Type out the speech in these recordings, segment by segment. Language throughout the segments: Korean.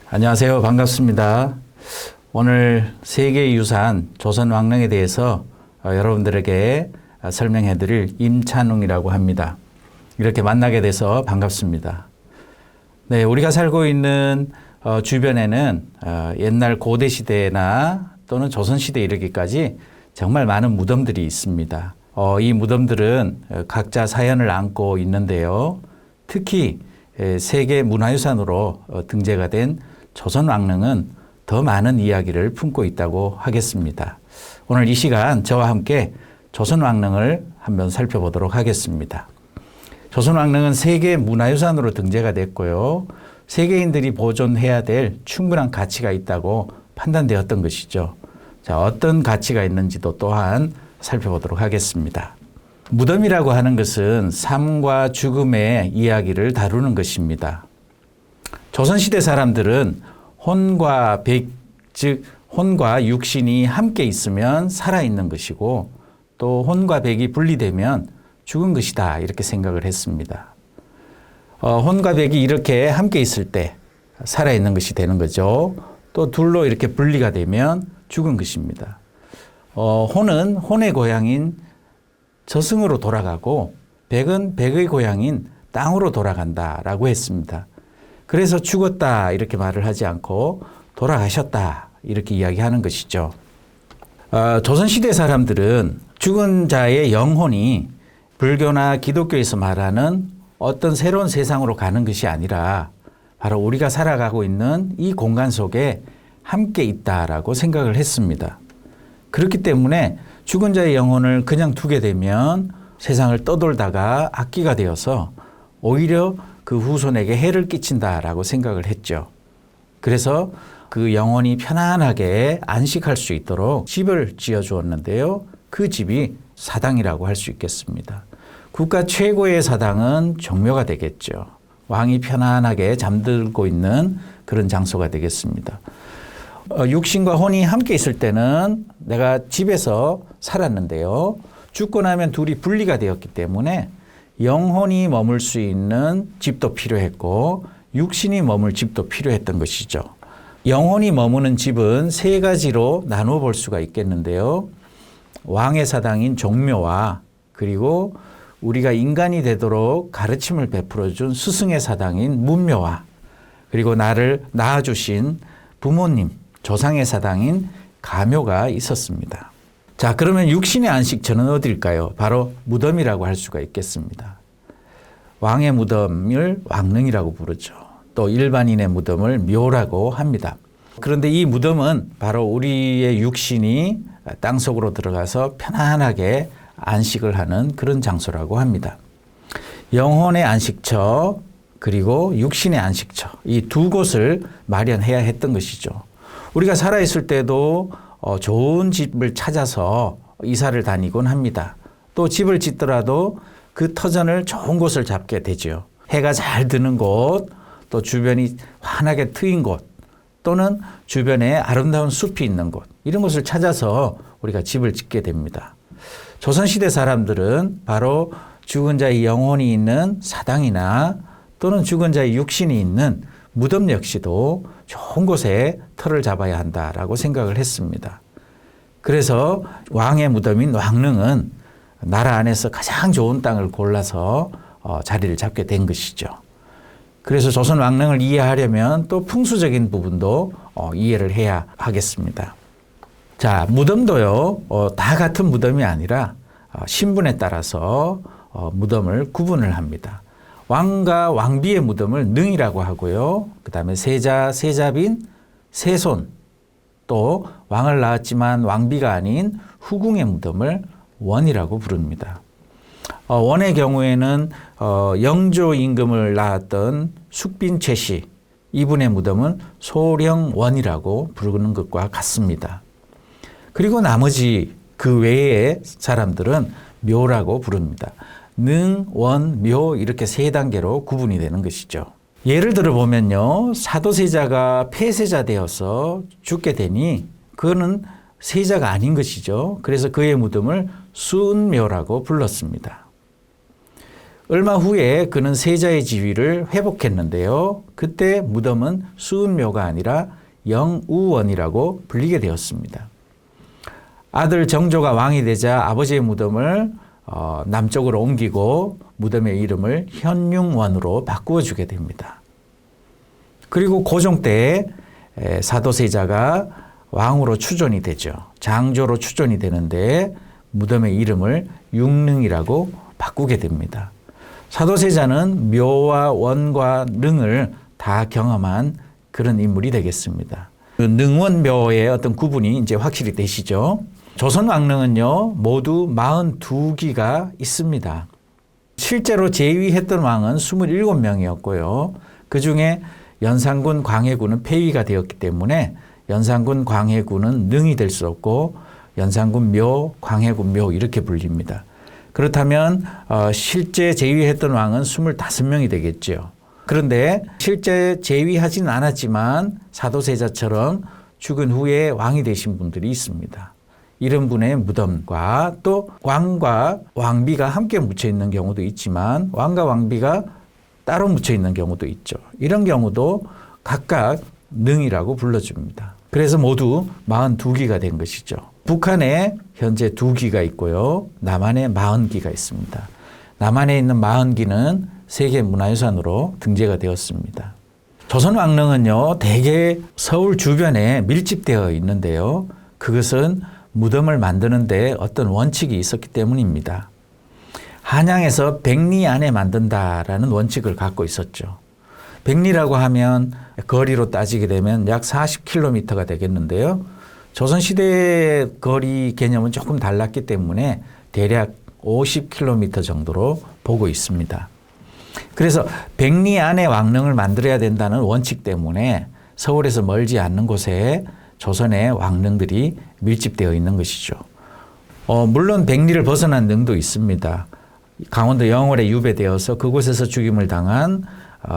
안녕하세요. 반갑습니다. 오늘 세계유산 조선왕릉에 대해서 여러분들에게 설명해 드릴 임찬웅이라고 합니다. 이렇게 만나게 돼서 반갑습니다. 네, 우리가 살고 있는 주변에는 옛날 고대 시대나 또는 조선 시대에 이르기까지 정말 많은 무덤들이 있습니다. 이 무덤들은 각자 사연을 안고 있는데요. 특히 세계 문화유산으로 등재가 된 조선왕릉은 더 많은 이야기를 품고 있다고 하겠습니다. 오늘 이 시간 저와 함께 조선왕릉을 한번 살펴보도록 하겠습니다. 조선왕릉은 세계 문화유산으로 등재가 됐고요. 세계인들이 보존해야 될 충분한 가치가 있다고 판단되었던 것이죠. 자, 어떤 가치가 있는지도 또한 살펴보도록 하겠습니다. 무덤이라고 하는 것은 삶과 죽음의 이야기를 다루는 것입니다. 조선시대 사람들은 혼과 백, 즉 혼과 육신이 함께 있으면 살아있는 것이고 또 혼과 백이 분리되면 죽은 것이다 이렇게 생각을 했습니다. 혼과 백이 이렇게 함께 있을 때 살아있는 것이 되는 거죠. 또 둘로 이렇게 분리가 되면 죽은 것입니다. 혼은 혼의 고향인 저승으로 돌아가고 백은 백의 고향인 땅으로 돌아간다라고 했습니다. 그래서 죽었다 이렇게 말을 하지 않고 돌아가셨다 이렇게 이야기하는 것이죠. 조선시대 사람들은 죽은 자의 영혼이 불교나 기독교에서 말하는 어떤 새로운 세상으로 가는 것이 아니라 바로 우리가 살아가고 있는 이 공간 속에 함께 있다라고 생각을 했습니다. 그렇기 때문에 죽은 자의 영혼을 그냥 두게 되면 세상을 떠돌다가 악귀가 되어서 오히려 그 후손에게 해를 끼친다라고 생각을 했죠. 그래서 그 영혼이 편안하게 안식할 수 있도록 집을 지어 주었는데요. 그 집이 사당이라고 할 수 있겠습니다. 국가 최고의 사당은 종묘가 되겠죠. 왕이 편안하게 잠들고 있는 그런 장소가 되겠습니다. 육신과 혼이 함께 있을 때는 내가 집에서 살았는데요. 죽고 나면 둘이 분리가 되었기 때문에 영혼이 머물 수 있는 집도 필요했고 육신이 머물 집도 필요했던 것이죠. 영혼이 머무는 집은 세 가지로 나누어 볼 수가 있겠는데요. 왕의 사당인 종묘와 그리고 우리가 인간이 되도록 가르침을 베풀어 준 스승의 사당인 문묘와 그리고 나를 낳아주신 부모님, 조상의 사당인 가묘가 있었습니다. 자, 그러면 육신의 안식처는 어디일까요? 바로 무덤이라고 할 수가 있겠습니다. 왕의 무덤을 왕릉이라고 부르죠. 또 일반인의 무덤을 묘라고 합니다. 그런데 이 무덤은 바로 우리의 육신이 땅속으로 들어가서 편안하게 안식을 하는 그런 장소라고 합니다. 영혼의 안식처 그리고 육신의 안식처 이 두 곳을 마련해야 했던 것이죠. 우리가 살아있을 때도 좋은 집을 찾아서 이사를 다니곤 합니다. 또 집을 짓더라도 그 터전을 좋은 곳을 잡게 되죠. 해가 잘 드는 곳, 또 주변이 환하게 트인 곳, 또는 주변에 아름다운 숲이 있는 곳, 이런 곳을 찾아서 우리가 집을 짓게 됩니다. 조선시대 사람들은 바로 죽은 자의 영혼이 있는 사당이나 또는 죽은 자의 육신이 있는 무덤 역시도 좋은 곳에 터를 잡아야 한다라고 생각을 했습니다. 그래서 왕의 무덤인 왕릉은 나라 안에서 가장 좋은 땅을 골라서 자리를 잡게 된 것이죠. 그래서 조선 왕릉을 이해하려면 또 풍수적인 부분도 이해를 해야 하겠습니다. 자, 무덤도요, 다 같은 무덤이 아니라 신분에 따라서 무덤을 구분을 합니다. 왕과 왕비의 무덤을 능이라고 하고요. 그 다음에 세자, 세자빈, 세손, 또 왕을 낳았지만 왕비가 아닌 후궁의 무덤을 원이라고 부릅니다. 원의 경우에는 영조 임금을 낳았던 숙빈 최씨, 이분의 무덤은 소령원이라고 부르는 것과 같습니다. 그리고 나머지 그 외의 사람들은 묘라고 부릅니다. 능, 원, 묘 이렇게 세 단계로 구분이 되는 것이죠. 예를 들어 보면요. 사도세자가 폐세자 되어서 죽게 되니 그거는 세자가 아닌 것이죠. 그래서 그의 무덤을 순묘라고 불렀습니다. 얼마 후에 그는 세자의 지위를 회복했는데요. 그때 무덤은 수은묘가 아니라 영우원이라고 불리게 되었습니다. 아들 정조가 왕이 되자 아버지의 무덤을 남쪽으로 옮기고 무덤의 이름을 현융원으로 바꾸어 주게 됩니다. 그리고 고종 때 사도세자가 왕으로 추존이 되죠. 장조로 추존이 되는데 무덤의 이름을 융능이라고 바꾸게 됩니다. 사도세자는 묘와 원과 능을 다 경험한 그런 인물이 되겠습니다. 그 능원묘의 어떤 구분이 이제 확실히 되시죠. 조선 왕릉은요, 모두 42기가 있습니다. 실제로 재위했던 왕은 27명이었고요. 그 중에 연산군 광해군은 폐위가 되었기 때문에 연산군 광해군은 능이 될 수 없고 연산군 묘, 광해군 묘 이렇게 불립니다. 그렇다면 실제 재위했던 왕은 25명이 되겠죠. 그런데 실제 재위하지는 않았지만 사도세자처럼 죽은 후에 왕이 되신 분들이 있습니다. 이런 분의 무덤과 또 왕과 왕비가 함께 묻혀 있는 경우도 있지만 왕과 왕비가 따로 묻혀 있는 경우도 있죠. 이런 경우도 각각 능이라고 불러줍니다. 그래서 모두 42기가 된 것이죠. 북한에 현재 2기가 있고요. 남한에 40기가 있습니다. 남한에 있는 40기는 세계문화유산으로 등재가 되었습니다. 조선 왕릉은요, 대개 서울 주변에 밀집되어 있는데요. 그것은 무덤을 만드는데 어떤 원칙이 있었기 때문입니다. 한양에서 백리 안에 만든다라는 원칙을 갖고 있었죠. 백리라고 하면 거리로 따지게 되면 약 40km가 되겠는데요. 조선시대의 거리 개념은 조금 달랐기 때문에 대략 50km 정도로 보고 있습니다. 그래서 백리 안에 왕릉을 만들어야 된다는 원칙 때문에 서울에서 멀지 않는 곳에 조선의 왕릉들이 밀집되어 있는 것이죠. 물론 백리를 벗어난 능도 있습니다. 강원도 영월에 유배되어서 그곳에서 죽임을 당한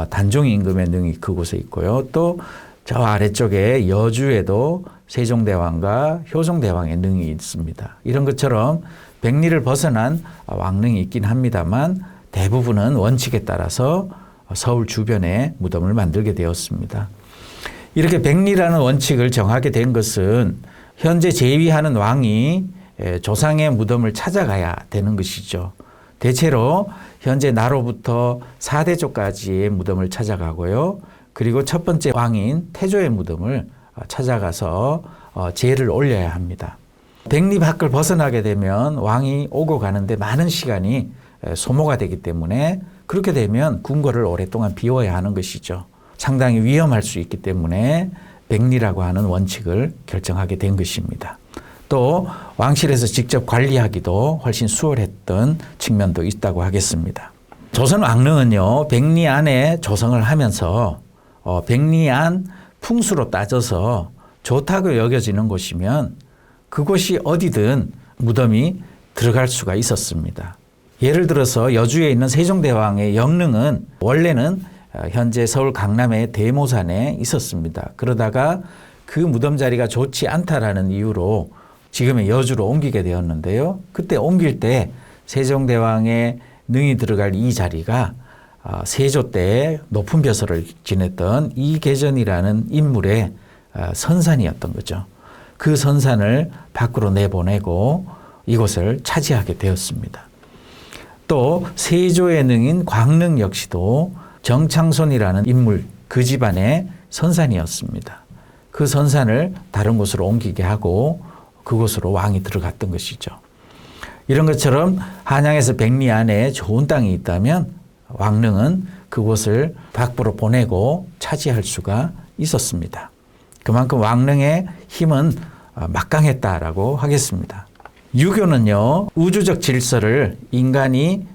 단종 임금의 능이 그곳에 있고요. 또 저 아래쪽에 여주에도 세종대왕과 효종대왕의 능이 있습니다. 이런 것처럼 백리를 벗어난 왕릉이 있긴 합니다만 대부분은 원칙에 따라서 서울 주변에 무덤을 만들게 되었습니다. 이렇게 백리라는 원칙을 정하게 된 것은 현재 재위하는 왕이 조상의 무덤을 찾아가야 되는 것이죠. 대체로 현재 나로부터 4대조까지의 무덤을 찾아가고요. 그리고 첫 번째 왕인 태조의 무덤을 찾아가서 제를 올려야 합니다. 백리 밖을 벗어나게 되면 왕이 오고 가는데 많은 시간이 소모가 되기 때문에 그렇게 되면 궁궐을 오랫동안 비워야 하는 것이죠. 상당히 위험할 수 있기 때문에 백리라고 하는 원칙을 결정하게 된 것입니다. 또 왕실에서 직접 관리하기도 훨씬 수월했던 측면도 있다고 하겠습니다. 조선 왕릉은요, 백리 안에 조성을 하면서 백리 안 풍수로 따져서 좋다고 여겨지는 곳이면 그곳이 어디든 무덤이 들어갈 수가 있었습니다. 예를 들어서 여주에 있는 세종대왕의 영릉은 원래는 현재 서울 강남의 대모산에 있었습니다. 그러다가 그 무덤 자리가 좋지 않다라는 이유로 지금의 여주로 옮기게 되었는데요. 그때 옮길 때 세종대왕의 능이 들어갈 이 자리가 세조 때 높은 벼슬을 지냈던 이계전이라는 인물의 선산이었던 거죠. 그 선산을 밖으로 내보내고 이곳을 차지하게 되었습니다. 또 세조의 능인 광릉 역시도 정창손이라는 인물, 그 집안의 선산이었습니다. 그 선산을 다른 곳으로 옮기게 하고 그곳으로 왕이 들어갔던 것이죠. 이런 것처럼 한양에서 백리 안에 좋은 땅이 있다면 왕릉은 그곳을 밖으로 보내고 차지할 수가 있었습니다. 그만큼 왕릉의 힘은 막강했다라고 하겠습니다. 유교는요, 우주적 질서를 인간이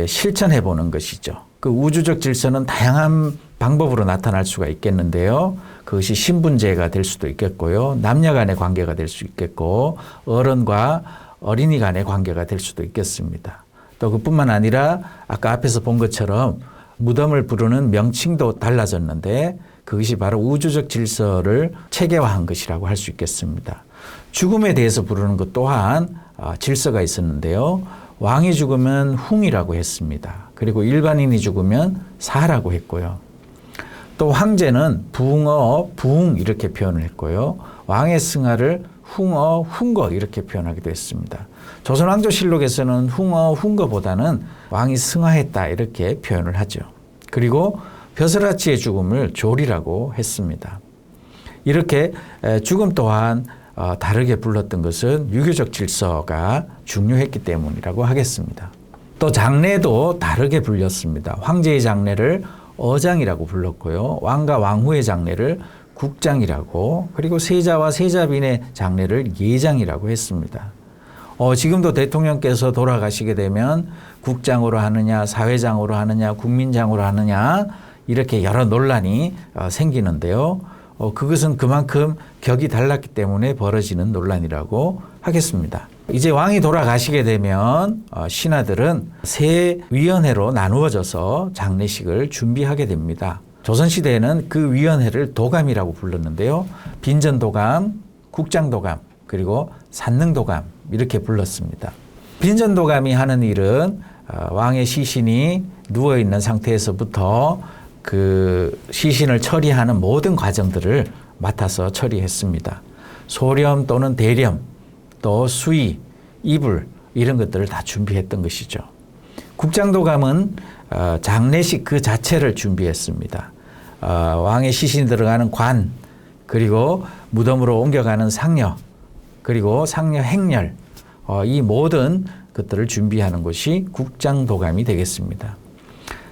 실천해 보는 것이죠. 그 우주적 질서는 다양한 방법으로 나타날 수가 있겠는데요. 그것이 신분제가 될 수도 있겠고요. 남녀 간의 관계가 될 수 있겠고, 어른과 어린이 간의 관계가 될 수도 있겠습니다. 또 그뿐만 아니라 아까 앞에서 본 것처럼 무덤을 부르는 명칭도 달라졌는데 그것이 바로 우주적 질서를 체계화한 것이라고 할 수 있겠습니다. 죽음에 대해서 부르는 것 또한 질서가 있었는데요. 왕이 죽으면 웅이라고 했습니다. 그리고 일반인이 죽으면 사라고 했고요. 또 황제는 붕어, 붕 이렇게 표현을 했고요. 왕의 승하를 웅어, 웅거 이렇게 표현하기도 했습니다. 조선왕조실록에서는 웅어, 웅거보다는 왕이 승하했다 이렇게 표현을 하죠. 그리고 벼슬아치의 죽음을 조리라고 했습니다. 이렇게 죽음 또한 다르게 불렀던 것은 유교적 질서가 중요했기 때문이라고 하겠습니다. 또 장례도 다르게 불렸습니다. 황제의 장례를 어장이라고 불렀고요. 왕과 왕후의 장례를 국장이라고, 그리고 세자와 세자빈의 장례를 예장이라고 했습니다. 지금도 대통령께서 돌아가시게 되면 국장으로 하느냐, 사회장으로 하느냐, 국민장으로 하느냐 이렇게 여러 논란이 생기는데요. 그것은 그만큼 격이 달랐기 때문에 벌어지는 논란이라고 하겠습니다. 이제 왕이 돌아가시게 되면 신하들은 세 위원회로 나누어져서 장례식을 준비하게 됩니다. 조선시대에는 그 위원회를 도감이라고 불렀는데요. 빈전도감, 국장도감, 그리고 산능도감 이렇게 불렀습니다. 빈전도감이 하는 일은 왕의 시신이 누워있는 상태에서부터 그 시신을 처리하는 모든 과정들을 맡아서 처리했습니다. 소렴 또는 대렴, 또 수의, 이불 이런 것들을 다 준비했던 것이죠. 국장도감은 장례식 그 자체를 준비했습니다. 왕의 시신이 들어가는 관, 그리고 무덤으로 옮겨가는 상여, 그리고 상여 행렬, 이 모든 것들을 준비하는 것이 국장도감이 되겠습니다.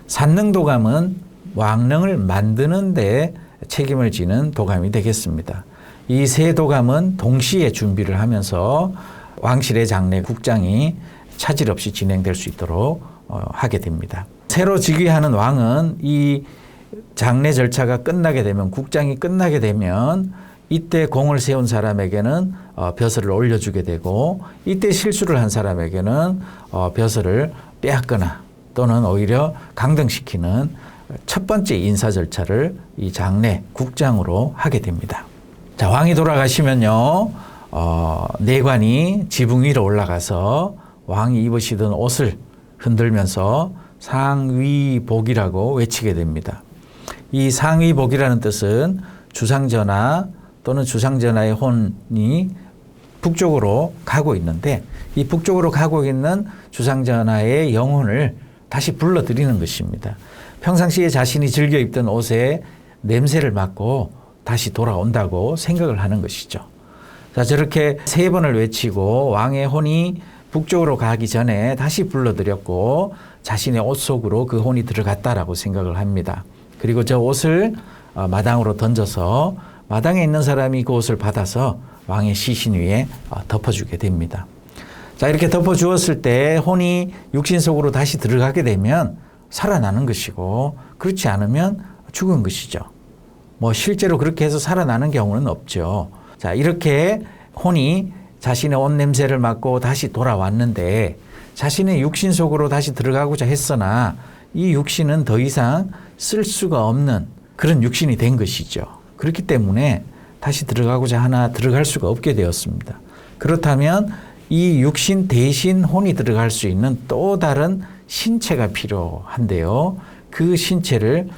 산능도감은 왕릉을 만드는 데 책임을 지는 도감이 되겠습니다. 이 세 도감은 동시에 준비를 하면서 왕실의 장례 국장이 차질 없이 진행될 수 있도록 하게 됩니다. 새로 즉위하는 왕은 이 장례 절차가 끝나게 되면, 국장이 끝나게 되면 이때 공을 세운 사람에게는 벼슬을 올려주게 되고, 이때 실수를 한 사람에게는 벼슬을 빼앗거나 또는 오히려 강등시키는 첫 번째 인사 절차를 이 장례 국장으로 하게 됩니다. 자, 왕이 돌아가시면요, 내관이 지붕 위로 올라가서 왕이 입으시던 옷을 흔들면서 상위복이라고 외치게 됩니다. 이 상위복이라는 뜻은 주상전하 또는 주상전하의 혼이 북쪽으로 가고 있는데, 이 북쪽으로 가고 있는 주상전하의 영혼을 다시 불러들이는 것입니다. 평상시에 자신이 즐겨 입던 옷에 냄새를 맡고 다시 돌아온다고 생각을 하는 것이죠. 자, 저렇게 세 번을 외치고 왕의 혼이 북쪽으로 가기 전에 다시 불러들였고 자신의 옷 속으로 그 혼이 들어갔다라고 생각을 합니다. 그리고 저 옷을 마당으로 던져서 마당에 있는 사람이 그 옷을 받아서 왕의 시신 위에 덮어주게 됩니다. 자, 이렇게 덮어주었을 때 혼이 육신 속으로 다시 들어가게 되면 살아나는 것이고, 그렇지 않으면 죽은 것이죠. 실제로 그렇게 해서 살아나는 경우는 없죠. 자, 이렇게 혼이 자신의 옷 냄새를 맡고 다시 돌아왔는데 자신의 육신 속으로 다시 들어가고자 했으나 이 육신은 더 이상 쓸 수가 없는 그런 육신이 된 것이죠. 그렇기 때문에 다시 들어가고자 하나 들어갈 수가 없게 되었습니다. 그렇다면 이 육신 대신 혼이 들어갈 수 있는 또 다른 신체가 필요한데요. 그 신체를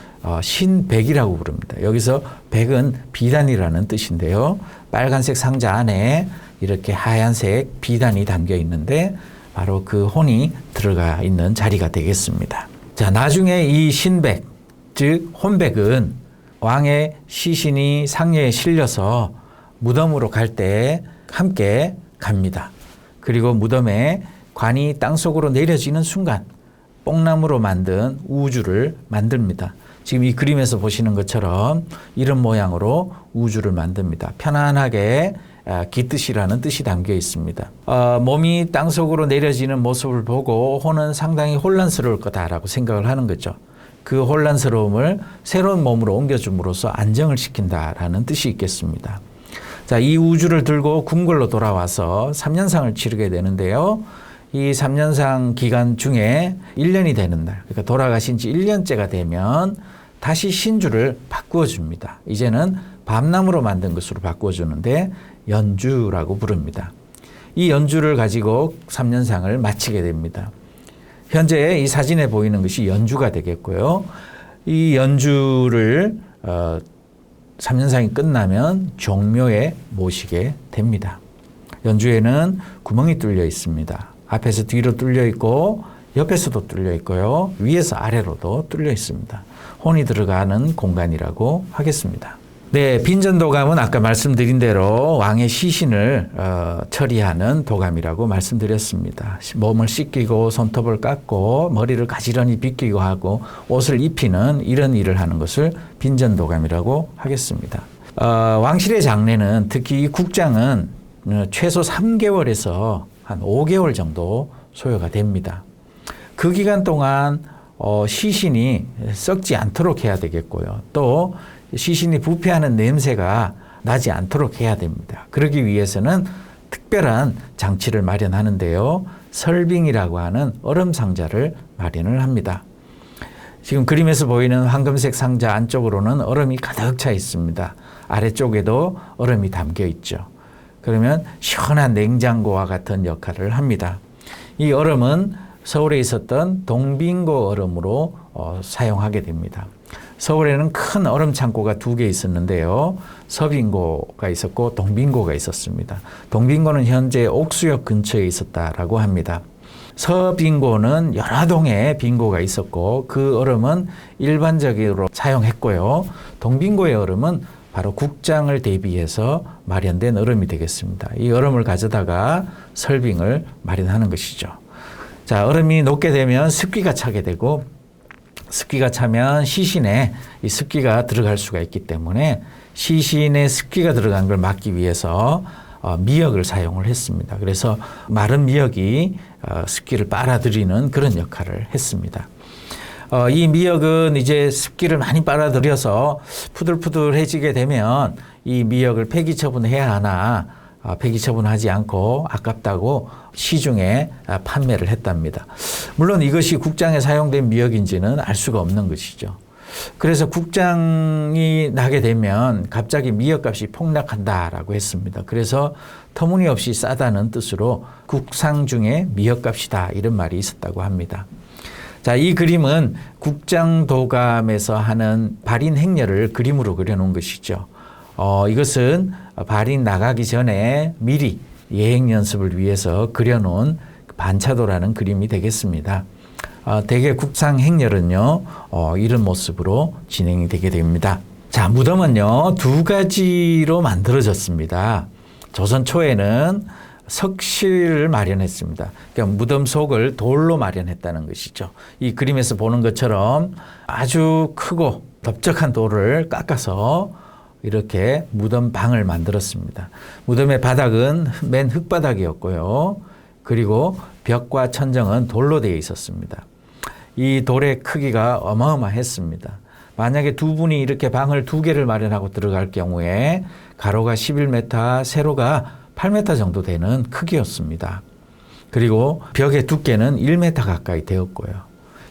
신백이라고 부릅니다. 여기서 백은 비단이라는 뜻인데요. 빨간색 상자 안에 이렇게 하얀색 비단이 담겨 있는데 바로 그 혼이 들어가 있는 자리가 되겠습니다. 자, 나중에 이 신백, 즉 혼백은 왕의 시신이 상여에 실려서 무덤으로 갈 때 함께 갑니다. 그리고 무덤에 관이 땅속으로 내려지는 순간 뽕나무로 만든 우주를 만듭니다. 지금 이 그림에서 보시는 것처럼 이런 모양으로 우주를 만듭니다. 편안하게 깃듯이라는 뜻이 담겨 있습니다. 몸이 땅속으로 내려지는 모습을 보고 혼은 상당히 혼란스러울 거다라고 생각을 하는 거죠. 그 혼란스러움을 새로운 몸으로 옮겨줌으로써 안정을 시킨다라는 뜻이 있겠습니다. 자, 이 우주를 들고 궁궐로 돌아와서 3년상을 치르게 되는데요. 이 3년상 기간 중에 1년이 되는 날, 그러니까 돌아가신 지 1년째가 되면 다시 신주를 바꾸어 줍니다. 이제는 밤나무로 만든 것으로 바꾸어 주는데 연주라고 부릅니다. 이 연주를 가지고 3년상을 마치게 됩니다. 현재 이 사진에 보이는 것이 연주가 되겠고요. 이 연주를 3년상이 끝나면 종묘에 모시게 됩니다. 연주에는 구멍이 뚫려 있습니다. 앞에서 뒤로 뚫려 있고 옆에서도 뚫려 있고요. 위에서 아래로도 뚫려 있습니다. 혼이 들어가는 공간이라고 하겠습니다. 네, 빈전도감은 아까 말씀드린 대로 왕의 시신을 처리하는 도감이라고 말씀드렸습니다. 몸을 씻기고 손톱을 깎고 머리를 가지런히 빗기고 하고 옷을 입히는 이런 일을 하는 것을 빈전도감이라고 하겠습니다. 왕실의 장례는 특히 이 국장은 최소 3개월에서 한 5개월 정도 소요가 됩니다. 그 기간 동안 시신이 썩지 않도록 해야 되겠고요. 또 시신이 부패하는 냄새가 나지 않도록 해야 됩니다. 그러기 위해서는 특별한 장치를 마련하는데요. 설빙이라고 하는 얼음 상자를 마련을 합니다. 지금 그림에서 보이는 황금색 상자 안쪽으로는 얼음이 가득 차 있습니다. 아래쪽에도 얼음이 담겨 있죠. 그러면 시원한 냉장고와 같은 역할을 합니다. 이 얼음은 서울에 있었던 동빙고 얼음으로 사용하게 됩니다. 서울에는 큰 얼음 창고가 2개 있었는데요. 서빙고가 있었고 동빙고가 있었습니다. 동빙고는 현재 옥수역 근처에 있었다라고 합니다. 서빙고는 여러 동에 빙고가 있었고 그 얼음은 일반적으로 사용했고요. 동빙고의 얼음은 바로 국장을 대비해서 마련된 얼음이 되겠습니다. 이 얼음을 가져다가 설빙을 마련하는 것이죠. 자, 얼음이 녹게 되면 습기가 차게 되고 습기가 차면 시신에 이 습기가 들어갈 수가 있기 때문에 시신에 습기가 들어간 걸 막기 위해서 미역을 사용을 했습니다. 그래서 마른 미역이 습기를 빨아들이는 그런 역할을 했습니다. 이 미역은 이제 습기를 많이 빨아들여서 푸들푸들해지게 되면 이 미역을 폐기 처분해야 하나 폐기 처분하지 않고 아깝다고 시중에 판매를 했답니다. 물론 이것이 국장에 사용된 미역인지는 알 수가 없는 것이죠. 그래서 국장이 나게 되면 갑자기 미역값이 폭락한다라고 했습니다. 그래서 터무니없이 싸다는 뜻으로 국상 중에 미역값이다 이런 말이 있었다고 합니다. 자, 이 그림은 국장도감에서 하는 발인 행렬을 그림으로 그려놓은 것이죠. 이것은 발인 나가기 전에 미리 예행 연습을 위해서 그려놓은 반차도라는 그림이 되겠습니다. 대개 국상 행렬은요, 이런 모습으로 진행이 되게 됩니다. 자, 무덤은요, 2가지로 만들어졌습니다. 조선 초에는 석실을 마련했습니다. 그러니까 무덤 속을 돌로 마련했다는 것이죠. 이 그림에서 보는 것처럼 아주 크고 넓적한 돌을 깎아서 이렇게 무덤 방을 만들었습니다. 무덤의 바닥은 맨 흙바닥이었고요. 그리고 벽과 천정은 돌로 되어 있었습니다. 이 돌의 크기가 어마어마했습니다. 만약에 2분이 이렇게 방을 2개를 마련하고 들어갈 경우에 가로가 11m, 세로가 8m 정도 되는 크기였습니다. 그리고 벽의 두께는 1m 가까이 되었고요.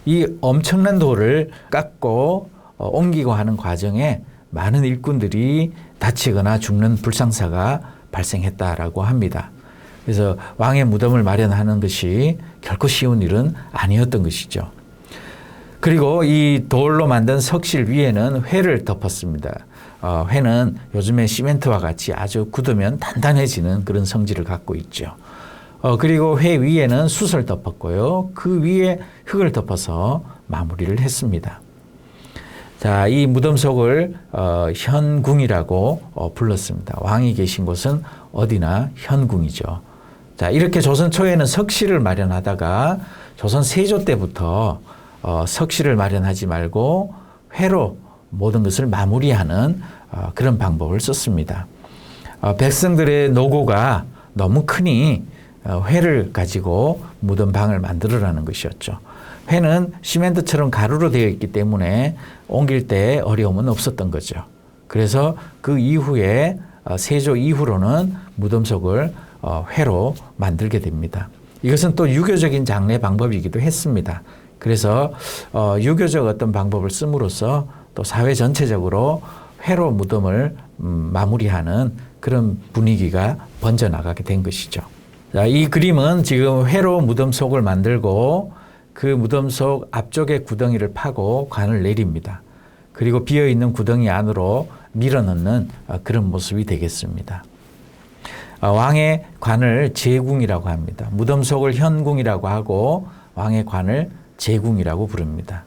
이 엄청난 돌을 깎고 옮기고 하는 과정에 많은 일꾼들이 다치거나 죽는 불상사가 발생했다라고 합니다. 그래서 왕의 무덤을 마련하는 것이 결코 쉬운 일은 아니었던 것이죠. 그리고 이 돌로 만든 석실 위에는 회를 덮었습니다. 회는 요즘에 시멘트와 같이 아주 굳으면 단단해지는 그런 성질을 갖고 있죠. 그리고 회 위에는 숯을 덮었고요. 그 위에 흙을 덮어서 마무리를 했습니다. 자, 이 무덤 속을 현궁이라고 불렀습니다. 왕이 계신 곳은 어디나 현궁이죠. 자, 이렇게 조선 초에는 석실을 마련하다가 조선 세조 때부터 석실을 마련하지 말고 회로 모든 것을 마무리하는 그런 방법을 썼습니다. 백성들의 노고가 너무 크니 회를 가지고 무덤 방을 만들어라는 것이었죠. 회는 시멘트처럼 가루로 되어 있기 때문에 옮길 때 어려움은 없었던 거죠. 그래서 그 이후에 세조 이후로는 무덤 속을 회로 만들게 됩니다. 이것은 또 유교적인 장례 방법이기도 했습니다. 그래서 유교적 어떤 방법을 씀으로써 또 사회 전체적으로 회로 무덤을 마무리하는 그런 분위기가 번져나가게 된 것이죠. 자, 이 그림은 지금 회로 무덤 속을 만들고 그 무덤 속 앞쪽에 구덩이를 파고 관을 내립니다. 그리고 비어있는 구덩이 안으로 밀어넣는 그런 모습이 되겠습니다. 왕의 관을 제궁이라고 합니다. 무덤 속을 현궁이라고 하고 왕의 관을 제궁이라고 부릅니다.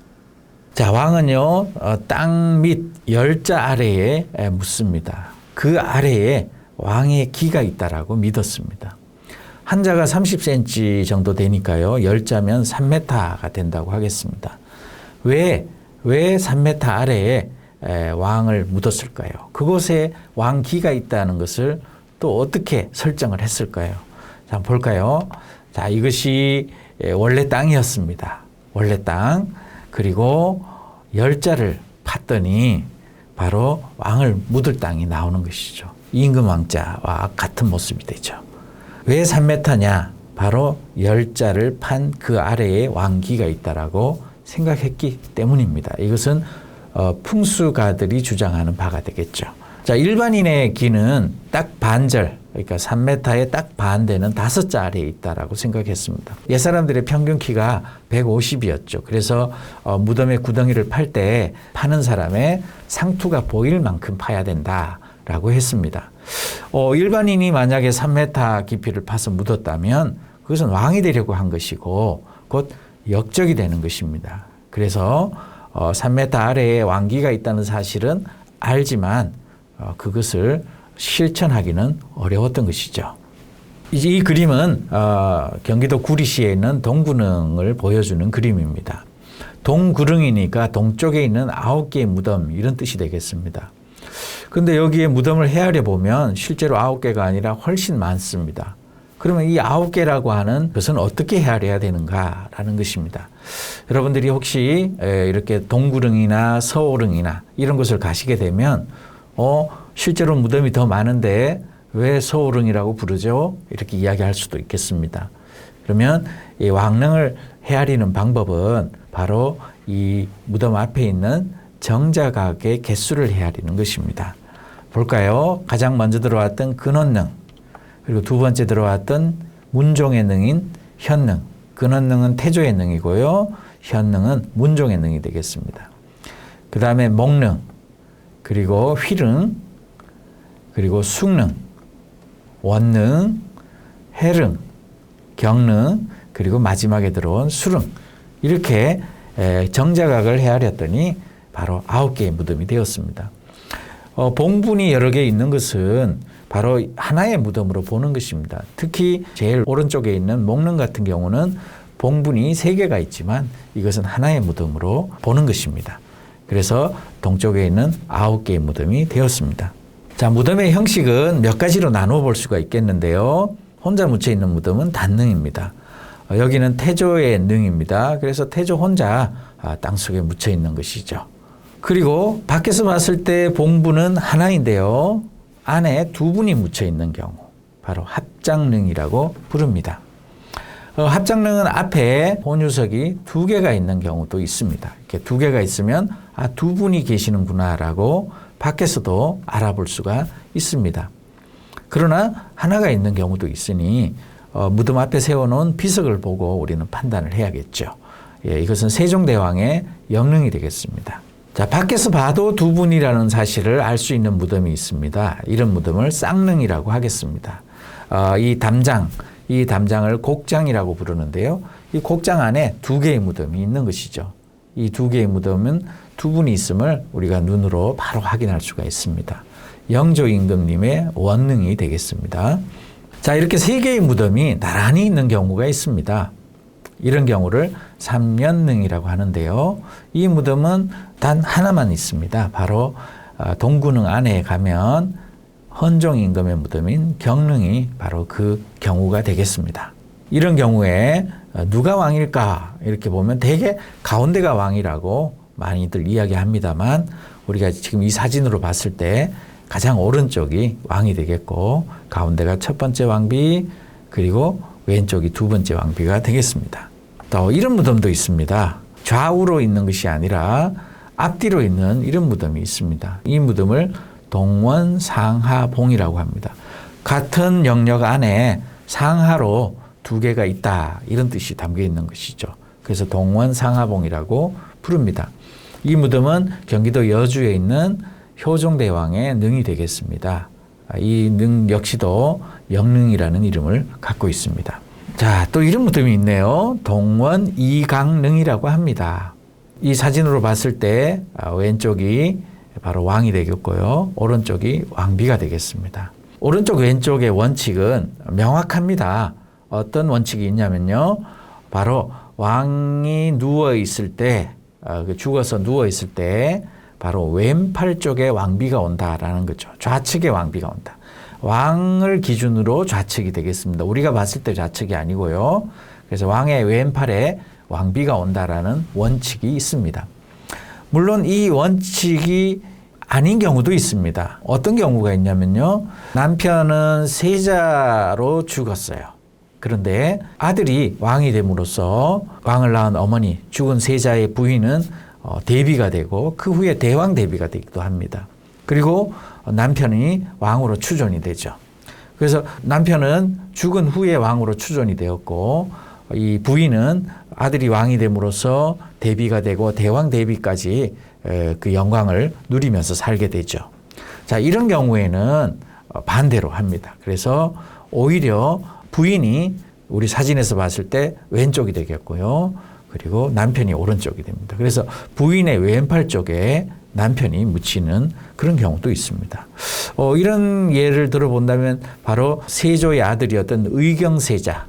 자, 왕은요, 땅 밑 열자 아래에 묻습니다. 그 아래에 왕의 기가 있다라고 믿었습니다. 한자가 30cm 정도 되니까요, 열자면 3m가 된다고 하겠습니다. 왜 3m 아래에 왕을 묻었을까요? 그곳에 왕기가 있다는 것을 또 어떻게 설정을 했을까요? 자, 한번 볼까요? 자, 이것이 원래 땅이었습니다. 원래 땅. 그리고 열자를 팠더니 바로 왕을 묻을 땅이 나오는 것이죠. 임금 왕자와 같은 모습이 되죠. 왜 3m냐? 바로 열자를 판 그 아래에 왕기가 있다라고 생각했기 때문입니다. 이것은 풍수가들이 주장하는 바가 되겠죠. 자, 일반인의 기는 딱 반절, 그러니까 3m에 딱 반 되는 5자 아래에 있다라고 생각했습니다. 옛사람들의 평균 키가 150이었죠. 그래서 무덤에 구덩이를 팔 때 파는 사람의 상투가 보일 만큼 파야 된다라고 했습니다. 일반인이 만약에 3m 깊이를 파서 묻었다면 그것은 왕이 되려고 한 것이고 곧 역적이 되는 것입니다. 그래서 3m 아래에 왕기가 있다는 사실은 알지만 그것을 실천하기는 어려웠던 것이죠. 이 그림은 경기도 구리시에 있는 동구릉을 보여주는 그림입니다. 동구릉이니까 동쪽에 있는 9개의 무덤 이런 뜻이 되겠습니다. 그런데 여기에 무덤을 헤아려 보면 실제로 9개가 아니라 훨씬 많습니다. 그러면 이 9개라고 하는 것은 어떻게 헤아려야 되는가라는 것입니다. 여러분들이 혹시 이렇게 동구릉이나 서오릉이나 이런 곳을 가시게 되면 실제로 무덤이 더 많은데 왜 서오릉이라고 부르죠? 이렇게 이야기할 수도 있겠습니다. 그러면 이 왕릉을 헤아리는 방법은 바로 이 무덤 앞에 있는 정자각의 개수를 헤아리는 것입니다. 볼까요? 가장 먼저 들어왔던 근원릉, 그리고 두 번째 들어왔던 문종의 능인 현릉. 근원릉은 태조의 능이고요. 현릉은 문종의 능이 되겠습니다. 그 다음에 목릉, 그리고 휘릉, 그리고 숭릉, 원릉, 해릉, 경릉, 그리고 마지막에 들어온 수릉. 이렇게 정자각을 헤아렸더니 바로 9개의 무덤이 되었습니다. 봉분이 여러 개 있는 것은 바로 하나의 무덤으로 보는 것입니다. 특히 제일 오른쪽에 있는 목릉 같은 경우는 봉분이 3개가 있지만 이것은 하나의 무덤으로 보는 것입니다. 그래서 동쪽에 있는 9개의 무덤이 되었습니다. 자, 무덤의 형식은 몇 가지로 나누어 볼 수가 있겠는데요. 혼자 묻혀 있는 무덤은 단능입니다. 여기는 태조의 능입니다. 그래서 태조 혼자 땅속에 묻혀 있는 것이죠. 그리고 밖에서 봤을 때 봉분은 하나인데요. 안에 2분이 묻혀 있는 경우, 바로 합장릉이라고 부릅니다. 합장릉은 앞에 본유석이 2개가 있는 경우도 있습니다. 이렇게 2개가 있으면 2분이 계시는구나라고 밖에서도 알아볼 수가 있습니다. 그러나 하나가 있는 경우도 있으니 무덤 앞에 세워놓은 비석을 보고 우리는 판단을 해야겠죠. 이것은 세종대왕의 영릉이 되겠습니다. 자, 밖에서 봐도 2분이라는 사실을 알 수 있는 무덤이 있습니다. 이런 무덤을 쌍릉이라고 하겠습니다. 이 담장을 곡장이라고 부르는데요. 이 곡장 안에 2개의 무덤이 있는 것이죠. 이 2개의 무덤은 2분이 있음을 우리가 눈으로 바로 확인할 수가 있습니다. 영조 임금님의 원릉이 되겠습니다. 자, 이렇게 3개의 무덤이 나란히 있는 경우가 있습니다. 이런 경우를 삼면릉이라고 하는데요. 이 무덤은 단 하나만 있습니다. 바로 동구릉 안에 가면 헌종 임금의 무덤인 경릉이 바로 그 경우가 되겠습니다. 이런 경우에 누가 왕일까 이렇게 보면 대개 가운데가 왕이라고 많이들 이야기합니다만 우리가 지금 이 사진으로 봤을 때 가장 오른쪽이 왕이 되겠고 가운데가 첫 번째 왕비 그리고 왼쪽이 두 번째 왕비가 되겠습니다. 또 이런 무덤도 있습니다. 좌우로 있는 것이 아니라 앞뒤로 있는 이런 무덤이 있습니다. 이 무덤을 동원상하봉이라고 합니다. 같은 영역 안에 상하로 두 개가 있다 이런 뜻이 담겨 있는 것이죠. 그래서 동원상하봉이라고 부릅니다. 이 무덤은 경기도 여주에 있는 효종대왕의 능이 되겠습니다. 이 능 역시도 영능이라는 이름을 갖고 있습니다. 자, 또 이런 무덤이 있네요. 동원 이강능이라고 합니다. 이 사진으로 봤을 때 왼쪽이 바로 왕이 되겠고요. 오른쪽이 왕비가 되겠습니다. 오른쪽 왼쪽의 원칙은 명확합니다. 어떤 원칙이 있냐면요. 바로 왕이 누워 있을 때, 죽어서 누워 있을 때 바로 왼팔 쪽에 왕비가 온다라는 거죠. 좌측에 왕비가 온다. 왕을 기준으로 좌측이 되겠습니다. 우리가 봤을 때 좌측이 아니고요. 그래서 왕의 왼팔에 왕비가 온다라는 원칙이 있습니다. 물론 이 원칙이 아닌 경우도 있습니다. 어떤 경우가 있냐면요. 남편은 세자로 죽었어요. 그런데 아들이 왕이 됨으로써 왕을 낳은 어머니, 죽은 세자의 부인은 대비가 되고 그 후에 대왕 대비가 되기도 합니다. 그리고 남편이 왕으로 추존이 되죠. 그래서 남편은 죽은 후에 왕으로 추존이 되었고 이 부인은 아들이 왕이 됨으로써 대비가 되고 대왕 대비까지 그 영광을 누리면서 살게 되죠. 자, 이런 경우에는 반대로 합니다. 그래서 오히려 부인이 우리 사진에서 봤을 때 왼쪽이 되겠고요. 그리고 남편이 오른쪽이 됩니다. 그래서 부인의 왼팔 쪽에 남편이 묻히는 그런 경우도 있습니다. 이런 예를 들어본다면 바로 세조의 아들이었던 의경세자.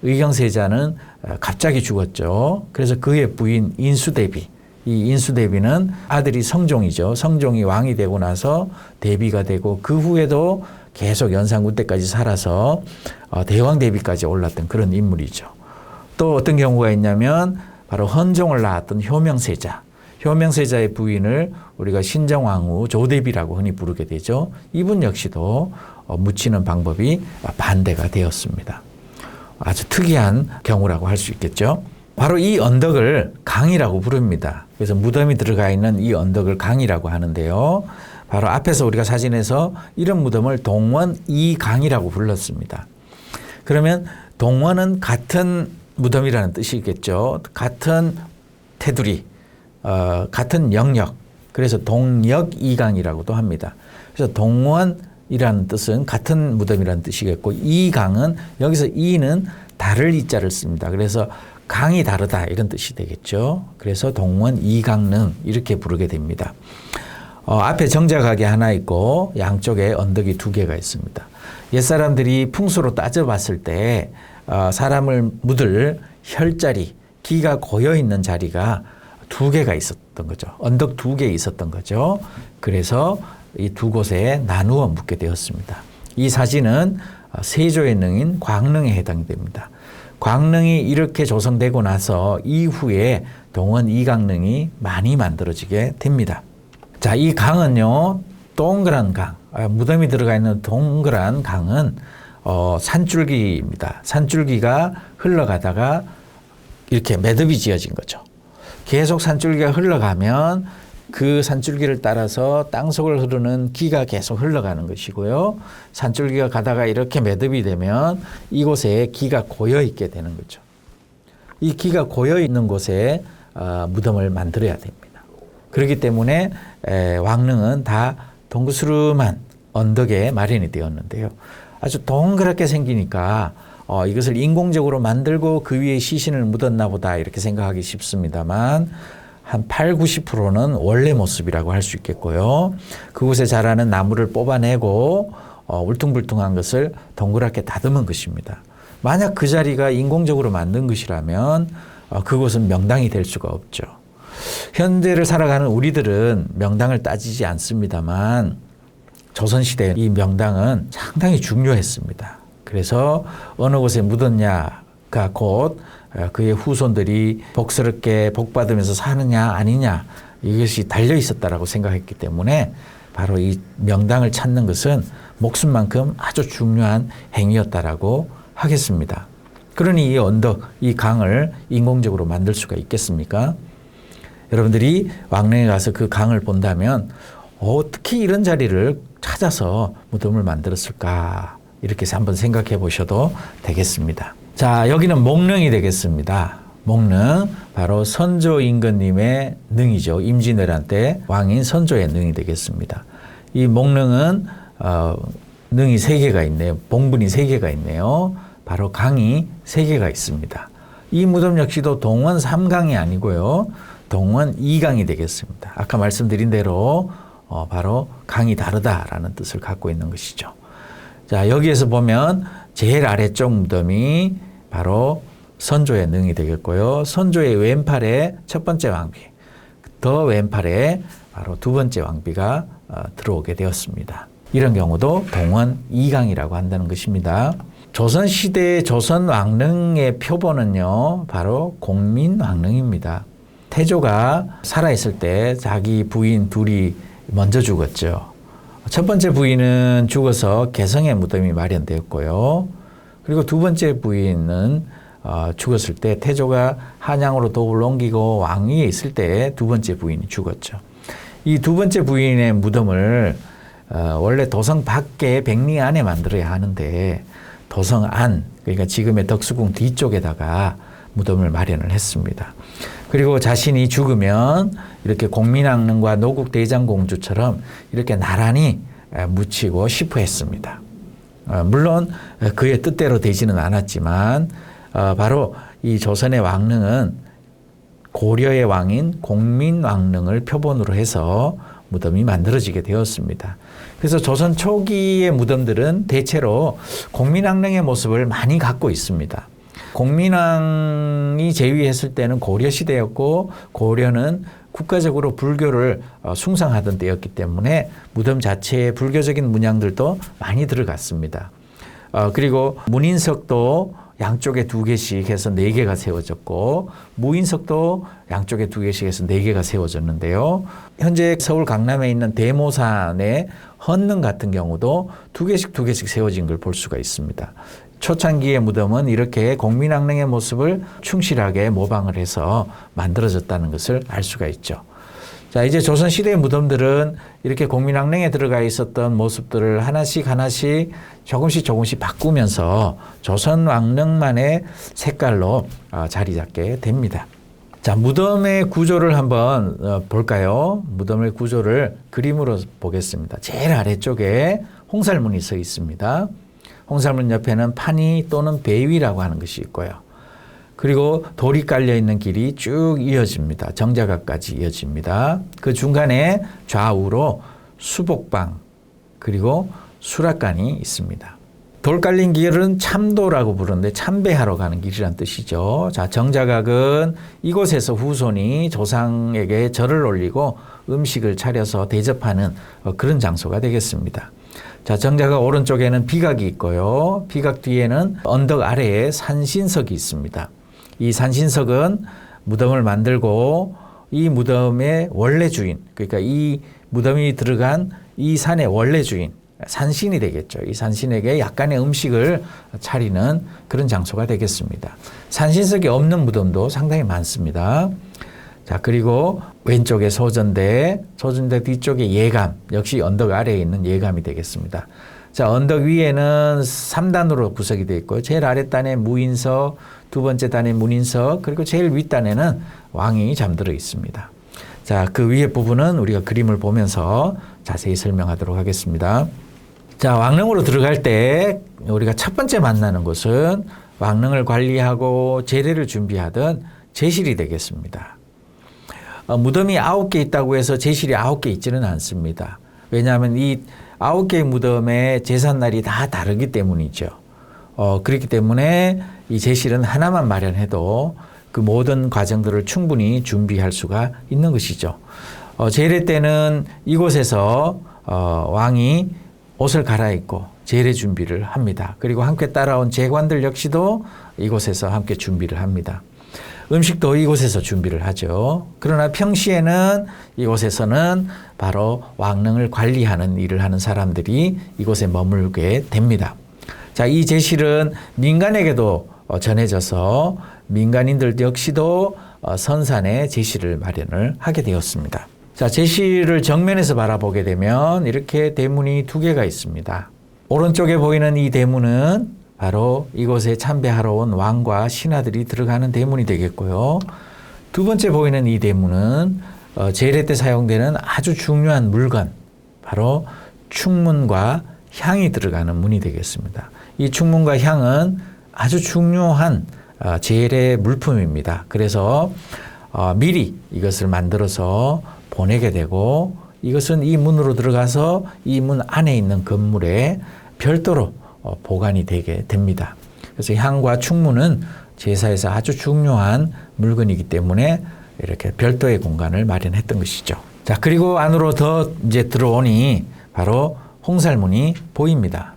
의경세자는 갑자기 죽었죠. 그래서 그의 부인 인수대비. 이 인수대비는 아들이 성종이죠. 성종이 왕이 되고 나서 대비가 되고 그 후에도 계속 연산군 때까지 살아서 대왕 대비까지 올랐던 그런 인물이죠. 또 어떤 경우가 있냐면 바로 헌종을 낳았던 효명세자. 효명세자의 부인을 우리가 신정왕후 조대비라고 흔히 부르게 되죠. 이분 역시도 묻히는 방법이 반대가 되었습니다. 아주 특이한 경우라고 할 수 있겠죠. 바로 이 언덕을 강이라고 부릅니다. 그래서 무덤이 들어가 있는 이 언덕을 강이라고 하는데요. 바로 앞에서 우리가 사진에서 이런 무덤을 동원 이강이라고 불렀습니다. 그러면 동원은 같은 무덤이라는 뜻이겠죠. 같은 테두리, 같은 영역. 그래서 동역이강이라고도 합니다. 그래서 동원이라는 뜻은 같은 무덤이라는 뜻이겠고 이강은 여기서 이는 다를 이자를 씁니다. 그래서 강이 다르다 이런 뜻이 되겠죠. 그래서 동원 이강릉 이렇게 부르게 됩니다. 앞에 정자각이 하나 있고 양쪽에 언덕이 두 개가 있습니다. 옛사람들이 풍수로 따져봤을 때 사람을 묻을 혈자리, 기가 고여있는 자리가 두 개가 있었던 거죠. 언덕 두 개 있었던 거죠. 그래서 이 두 곳에 나누어 묻게 되었습니다. 이 사진은 세조의 능인 광릉에 해당이 됩니다. 광릉이 이렇게 조성되고 나서 이후에 동원 이강릉이 많이 만들어지게 됩니다. 자, 이 강은요, 동그란 강, 무덤이 들어가 있는 동그란 강은 산줄기입니다. 산줄기가 흘러가다가 이렇게 매듭이 지어진 거죠. 계속 산줄기가 흘러가면 그 산줄기를 따라서 땅속을 흐르는 기가 계속 흘러가는 것이고요. 산줄기가 가다가 이렇게 매듭이 되면 이곳에 기가 고여 있게 되는 거죠. 이 기가 고여 있는 곳에 무덤을 만들어야 됩니다. 그렇기 때문에 왕릉은 다 동그스름한 언덕에 마련이 되었는데요. 아주 동그랗게 생기니까 이것을 인공적으로 만들고 그 위에 시신을 묻었나 보다 이렇게 생각하기 쉽습니다만 한 8, 90%는 원래 모습이라고 할 수 있겠고요. 그곳에 자라는 나무를 뽑아내고 울퉁불퉁한 것을 동그랗게 다듬은 것입니다. 만약 그 자리가 인공적으로 만든 것이라면 그곳은 명당이 될 수가 없죠. 현대를 살아가는 우리들은 명당을 따지지 않습니다만 조선시대 이 명당은 상당히 중요했습니다. 그래서 어느 곳에 묻었냐가 곧 그의 후손들이 복스럽게 복받으면서 사느냐 아니냐 이것이 달려 있었다라고 생각했기 때문에 바로 이 명당을 찾는 것은 목숨만큼 아주 중요한 행위였다라고 하겠습니다. 그러니 이 언덕, 이 강을 인공적으로 만들 수가 있겠습니까? 여러분들이 왕릉에 가서 그 강을 본다면 어떻게 이런 자리를 찾아서 무덤을 만들었을까 이렇게 해서 한번 생각해 보셔도 되겠습니다. 자, 여기는 목릉이 되겠습니다. 목릉, 바로 선조 임금님의 능이죠. 임진왜란 때 왕인 선조의 능이 되겠습니다. 이 목릉은 능이 3개가 있네요. 봉분이 3개가 있네요. 바로 강이 3개가 있습니다. 이 무덤 역시도 동원 3강이 아니고요. 동원 2강이 되겠습니다. 아까 말씀드린 대로 바로 강이 다르다라는 뜻을 갖고 있는 것이죠. 자, 여기에서 보면 제일 아래쪽 무덤이 바로 선조의 능이 되겠고요. 선조의 왼팔에 첫 번째 왕비, 더 왼팔에 바로 두 번째 왕비가 들어오게 되었습니다. 이런 경우도 동원 2강이라고 한다는 것입니다. 조선시대의 조선 왕릉의 표본은요, 바로 공민왕릉입니다. 태조가 살아있을 때 자기 부인 둘이 먼저 죽었죠. 첫 번째 부인은 죽어서 개성의 무덤이 마련되었고요. 그리고 두 번째 부인은 죽었을 때 태조가 한양으로 도읍을 옮기고 왕위에 있을 때 두 번째 부인이 죽었죠. 이 두 번째 부인의 무덤을 원래 도성 밖에 백리 안에 만들어야 하는데 도성 안, 그러니까 지금의 덕수궁 뒤쪽에다가 무덤을 마련을 했습니다. 그리고 자신이 죽으면 이렇게 공민왕릉과 노국대장공주처럼 이렇게 나란히 묻히고 싶어 했습니다. 물론 그의 뜻대로 되지는 않았지만 바로 이 조선의 왕릉은 고려의 왕인 공민왕릉을 표본으로 해서 무덤이 만들어지게 되었습니다. 그래서 조선 초기의 무덤들은 대체로 공민왕릉의 모습을 많이 갖고 있습니다. 공민왕이 제위했을 때는 고려시대였고 고려는 국가적으로 불교를 숭상하던 때였기 때문에 무덤 자체에 불교적인 문양들도 많이 들어갔습니다. 그리고 문인석도 양쪽에 2개씩 해서 4개가 세워졌고 무인석도 양쪽에 2개씩 해서 4개가 세워졌는데요. 현재 서울 강남에 있는 대모산의 헌릉 같은 경우도 2개씩 세워진 걸 볼 수가 있습니다. 초창기의 무덤은 이렇게 공민왕릉의 모습을 충실하게 모방을 해서 만들어졌다는 것을 알 수가 있죠. 자, 이제 조선시대의 무덤들은 이렇게 공민왕릉에 들어가 있었던 모습들을 하나씩 조금씩 바꾸면서 조선왕릉만의 색깔로 자리 잡게 됩니다. 자, 무덤의 구조를 한번 볼까요? 무덤의 구조를 그림으로 보겠습니다. 제일 아래쪽에 홍살문이 서 있습니다. 홍살문 옆에는 판이 또는 배위라고 하는 것이 있고요. 그리고 돌이 깔려 있는 길이 쭉 이어집니다. 정자각까지 이어집니다. 그 중간에 좌우로 수복방 그리고 수락관이 있습니다. 돌 깔린 길은 참도라고 부르는데 참배하러 가는 길이란 뜻이죠. 자, 정자각은 이곳에서 후손이 조상에게 절을 올리고 음식을 차려서 대접하는 그런 장소가 되겠습니다. 자, 정자각 오른쪽에는 비각이 있고요. 비각 뒤에는 언덕 아래에 산신석이 있습니다. 이 산신석은 무덤을 만들고 이 무덤의 원래 주인, 그러니까 이 무덤이 들어간 이 산의 원래 주인, 산신이 되겠죠. 이 산신에게 약간의 음식을 차리는 그런 장소가 되겠습니다. 산신석이 없는 무덤도 상당히 많습니다. 자, 그리고 왼쪽에 소전대 뒤쪽에 예감, 역시 언덕 아래에 있는 예감이 되겠습니다. 자, 언덕 위에는 3단으로 구성이 되어 있고 제일 아랫단에 무인석, 두 번째 단에 문인석, 그리고 제일 윗단에는 왕이 잠들어 있습니다. 자, 그 위에 부분은 우리가 그림을 보면서 자세히 설명하도록 하겠습니다. 자, 왕릉으로 들어갈 때 우리가 첫 번째 만나는 곳은 왕릉을 관리하고 제례를 준비하던 제실이 되겠습니다. 무덤이 9개 있다고 해서 제실이 9개 있지는 않습니다. 왜냐하면 이 9개의 무덤의 제삿날이 다 다르기 때문이죠. 그렇기 때문에 이 제실은 하나만 마련해도 그 모든 과정들을 충분히 준비할 수가 있는 것이죠. 제례 때는 이곳에서 왕이 옷을 갈아입고 제례 준비를 합니다. 그리고 함께 따라온 제관들 역시도 이곳에서 함께 준비를 합니다. 음식도 이곳에서 준비를 하죠. 그러나 평시에는 이곳에서는 바로 왕릉을 관리하는 일을 하는 사람들이 이곳에 머물게 됩니다. 자, 이 제실은 민간에게도 전해져서 민간인들 역시도 선산에 제실을 마련을 하게 되었습니다. 자, 제실을 정면에서 바라보게 되면 이렇게 대문이 2개가 있습니다. 오른쪽에 보이는 이 대문은 바로 이곳에 참배하러 온 왕과 신하들이 들어가는 대문이 되겠고요. 두 번째 보이는 이 대문은 제례 때 사용되는 아주 중요한 물건, 바로 충문과 향이 들어가는 문이 되겠습니다. 이 충문과 향은 아주 중요한 제례 물품입니다. 그래서 미리 이것을 만들어서 보내게 되고, 이것은 이 문으로 들어가서 이 문 안에 있는 건물에 별도로 보관이 되게 됩니다. 그래서 향과 충문은 제사에서 아주 중요한 물건이기 때문에 이렇게 별도의 공간을 마련했던 것이죠. 자, 그리고 안으로 더 이제 들어오니 바로 홍살문이 보입니다.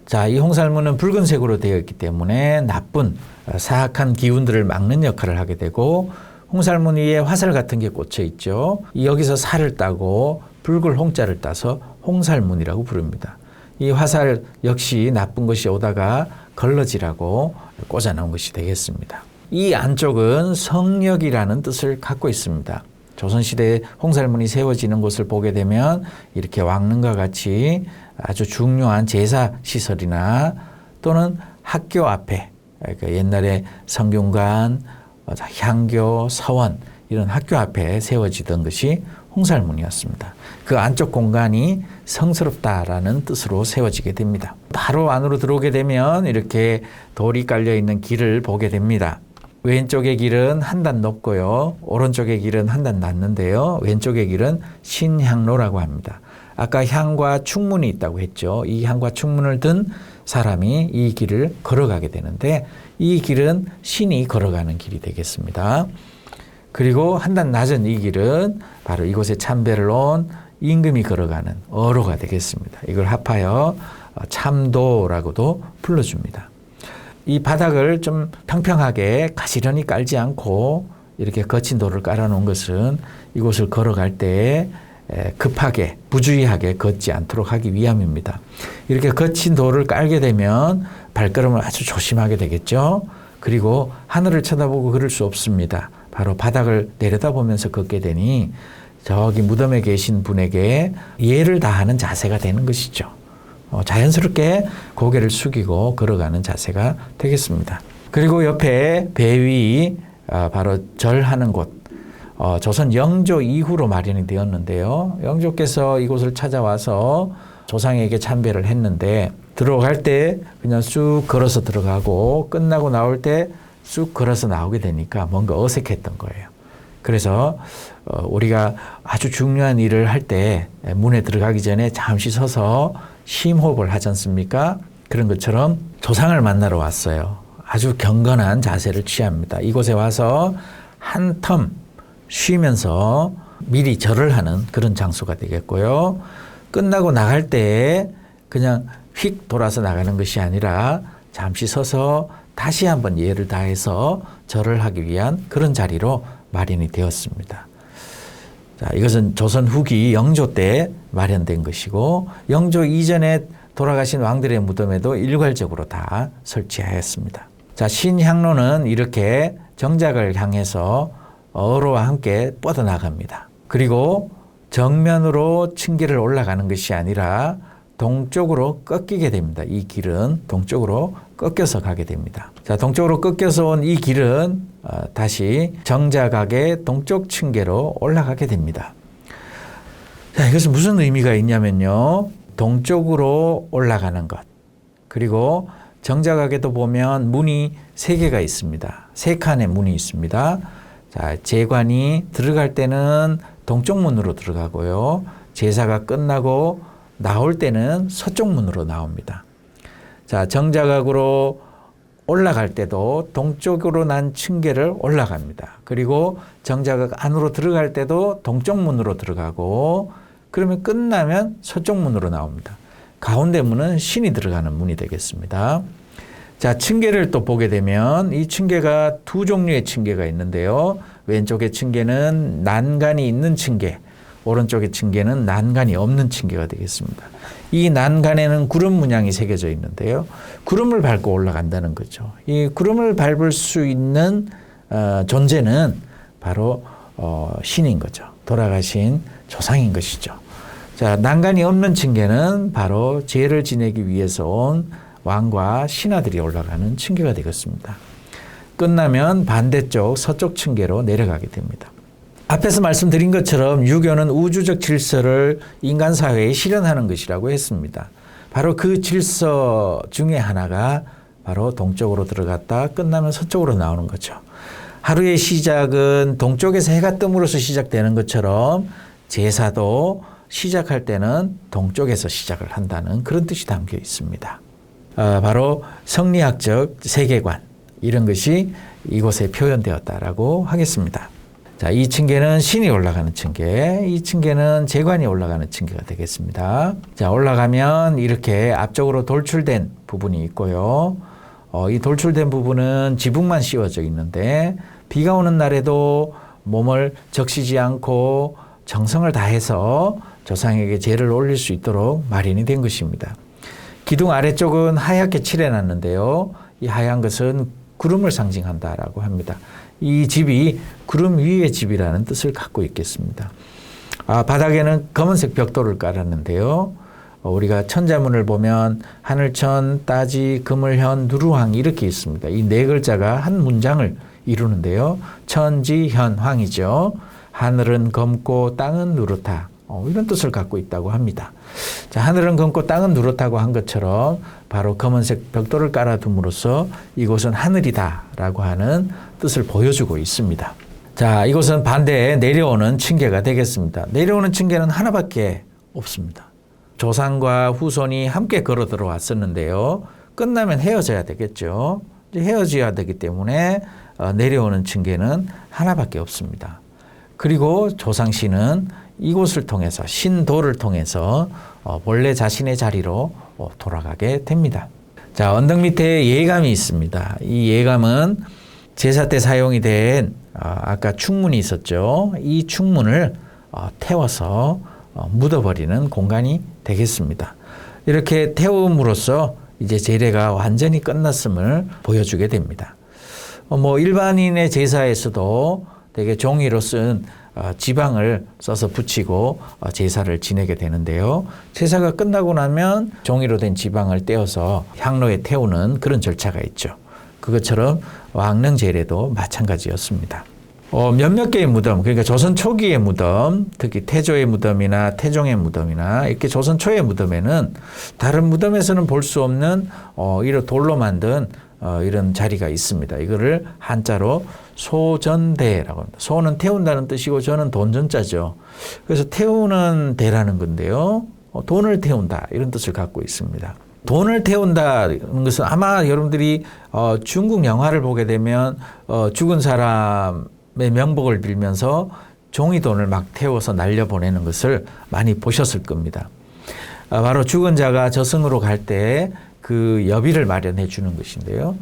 자, 이 홍살문은 붉은색으로 되어 있기 때문에 나쁜 사악한 기운들을 막는 역할을 하게 되고, 홍살문 위에 화살 같은 게 꽂혀 있죠. 여기서 살을 따고 붉을 홍자를 따서 홍살문이라고 부릅니다. 이 화살 역시 나쁜 것이 오다가 걸러지라고 꽂아 놓은 것이 되겠습니다. 이 안쪽은 성역이라는 뜻을 갖고 있습니다. 조선시대에 홍살문이 세워지는 곳을 보게 되면 이렇게 왕릉과 같이 아주 중요한 제사 시설이나 또는 학교 앞에, 그러니까 옛날에 성균관, 향교, 서원 이런 학교 앞에 세워지던 것이 홍살문이었습니다. 그 안쪽 공간이 성스럽다라는 뜻으로 세워지게 됩니다. 바로 안으로 들어오게 되면 이렇게 돌이 깔려 있는 길을 보게 됩니다. 왼쪽의 길은 한 단 높고요. 오른쪽의 길은 한 단 낮는데요. 왼쪽의 길은 신향로라고 합니다. 아까 향과 충문이 있다고 했죠. 이 향과 충문을 든 사람이 이 길을 걸어가게 되는데, 이 길은 신이 걸어가는 길이 되겠습니다. 그리고 한 단 낮은 이 길은 바로 이곳에 참배를 온 임금이 걸어가는 어로가 되겠습니다. 이걸 합하여 참도라고도 불러줍니다. 이 바닥을 좀 평평하게 가지런히 깔지 않고 이렇게 거친 돌을 깔아놓은 것은 이곳을 걸어갈 때 급하게 부주의하게 걷지 않도록 하기 위함입니다. 이렇게 거친 돌을 깔게 되면 발걸음을 아주 조심하게 되겠죠. 그리고 하늘을 쳐다보고 걸을 수 없습니다. 바로 바닥을 내려다보면서 걷게 되니 저기 무덤에 계신 분에게 예를 다하는 자세가 되는 것이죠. 자연스럽게 고개를 숙이고 걸어가는 자세가 되겠습니다. 그리고 옆에 배 위 바로 절하는 곳, 조선 영조 이후로 마련이 되었는데요. 영조께서 이곳을 찾아와서 조상에게 참배를 했는데, 들어갈 때 그냥 쑥 걸어서 들어가고 끝나고 나올 때 쑥 걸어서 나오게 되니까 뭔가 어색했던 거예요. 그래서 우리가 아주 중요한 일을 할 때 문에 들어가기 전에 잠시 서서 심호흡을 하지 않습니까? 그런 것처럼 조상을 만나러 왔어요. 아주 경건한 자세를 취합니다. 이곳에 와서 한 텀 쉬면서 미리 절을 하는 그런 장소가 되겠고요. 끝나고 나갈 때 그냥 휙 돌아서 나가는 것이 아니라 잠시 서서 다시 한번 예를 다해서 절을 하기 위한 그런 자리로 마련이 되었습니다. 자, 이것은 조선 후기 영조 때 마련된 것이고, 영조 이전에 돌아가신 왕들의 무덤에도 일괄적으로 다 설치하였습니다. 자, 신향로는 이렇게 정작을 향해서 어로와 함께 뻗어나갑니다. 그리고 정면으로 층계를 올라가는 것이 아니라 동쪽으로 꺾이게 됩니다. 이 길은 동쪽으로 꺾여서 가게 됩니다. 자, 동쪽으로 꺾여서 온 이 길은 다시 정자각의 동쪽 층계로 올라가게 됩니다. 자, 이것은 무슨 의미가 있냐면요. 동쪽으로 올라가는 것. 그리고 정자각에도 보면 문이 3개가 있습니다. 3칸의 문이 있습니다. 자, 제관이 들어갈 때는 동쪽 문으로 들어가고요. 제사가 끝나고 나올 때는 서쪽 문으로 나옵니다. 자, 정자각으로 올라갈 때도 동쪽으로 난 층계를 올라갑니다. 그리고 정자각 안으로 들어갈 때도 동쪽 문으로 들어가고, 그러면 끝나면 서쪽 문으로 나옵니다. 가운데 문은 신이 들어가는 문이 되겠습니다. 자, 층계를 또 보게 되면 이 층계가 두 종류의 층계가 있는데요. 왼쪽의 층계는 난간이 있는 층계, 오른쪽의 층계는 난간이 없는 층계가 되겠습니다. 이 난간에는 구름 문양이 새겨져 있는데요. 구름을 밟고 올라간다는 거죠. 이 구름을 밟을 수 있는 존재는 바로 신인 거죠. 돌아가신 조상인 것이죠. 자, 난간이 없는 층계는 바로 제를 지내기 위해서 온 왕과 신하들이 올라가는 층계가 되겠습니다. 끝나면 반대쪽 서쪽 층계로 내려가게 됩니다. 앞에서 말씀드린 것처럼 유교는 우주적 질서를 인간 사회에 실현하는 것이라고 했습니다. 바로 그 질서 중에 하나가 바로 동쪽으로 들어갔다 끝나면 서쪽으로 나오는 거죠. 하루의 시작은 동쪽에서 해가 뜸으로써 시작되는 것처럼 제사도 시작할 때는 동쪽에서 시작을 한다는 그런 뜻이 담겨 있습니다. 바로 성리학적 세계관 이런 것이 이곳에 표현되었다라고 하겠습니다. 자, 이 층계는 신이 올라가는 층계, 이 층계는 제관이 올라가는 층계가 되겠습니다. 자, 올라가면 이렇게 앞쪽으로 돌출된 부분이 있고요. 이 돌출된 부분은 지붕만 씌워져 있는데 비가 오는 날에도 몸을 적시지 않고 정성을 다해서 조상에게 제를 올릴 수 있도록 마련이 된 것입니다. 기둥 아래쪽은 하얗게 칠해놨는데요. 이 하얀 것은 구름을 상징한다라고 합니다. 이 집이 구름 위의 집이라는 뜻을 갖고 있겠습니다. 바닥에는 검은색 벽돌을 깔았는데요. 우리가 천자문을 보면 하늘천, 따지, 그물현, 누루황 이렇게 있습니다. 이 네 글자가 한 문장을 이루는데요. 천지, 현, 황이죠. 하늘은 검고 땅은 누렇다. 이런 뜻을 갖고 있다고 합니다. 자, 하늘은 검고 땅은 누렇다고 한 것처럼 바로 검은색 벽돌을 깔아둠으로써 이곳은 하늘이다라고 하는 뜻을 보여주고 있습니다. 자, 이곳은 반대에 내려오는 층계가 되겠습니다. 내려오는 층계는 하나밖에 없습니다. 조상과 후손이 함께 걸어 들어왔었는데요. 끝나면 헤어져야 되겠죠. 헤어져야 되기 때문에 내려오는 층계는 하나밖에 없습니다. 그리고 조상신은 이곳을 통해서 신도를 통해서 본래 자신의 자리로 돌아가게 됩니다. 자, 언덕 밑에 예감이 있습니다. 이 예감은 제사 때 사용이 된 아까 충문이 있었죠. 이 충문을 태워서 묻어버리는 공간이 되겠습니다. 이렇게 태움으로써 이제 제례가 완전히 끝났음을 보여주게 됩니다. 일반인의 제사에서도 되게 종이로 쓴 지방을 써서 붙이고 제사를 지내게 되는데요. 제사가 끝나고 나면 종이로 된 지방을 떼어서 향로에 태우는 그런 절차가 있죠. 그것처럼 왕릉 제례도 마찬가지였습니다. 몇몇 개의 무덤, 그러니까 조선 초기의 무덤, 특히 태조의 무덤이나 태종의 무덤이나 이렇게 조선 초의 무덤에는 다른 무덤에서는 볼 수 없는 이런 돌로 만든 이런 자리가 있습니다. 이거를 한자로 소전대라고 합니다. 소는 태운다는 뜻이고 저는 돈전자죠. 그래서 태우는 대라는 건데요. 돈을 태운다 이런 뜻을 갖고 있습니다. 돈을 태운다는 것은 아마 여러분들이 중국 영화를 보게 되면 죽은 사람의 명복을 빌면서 종이돈을 막 태워서 날려보내는 것을 많이 보셨을 겁니다. 바로 죽은 자가 저승으로 갈 때 그 여비를 마련해 주는 것인데요.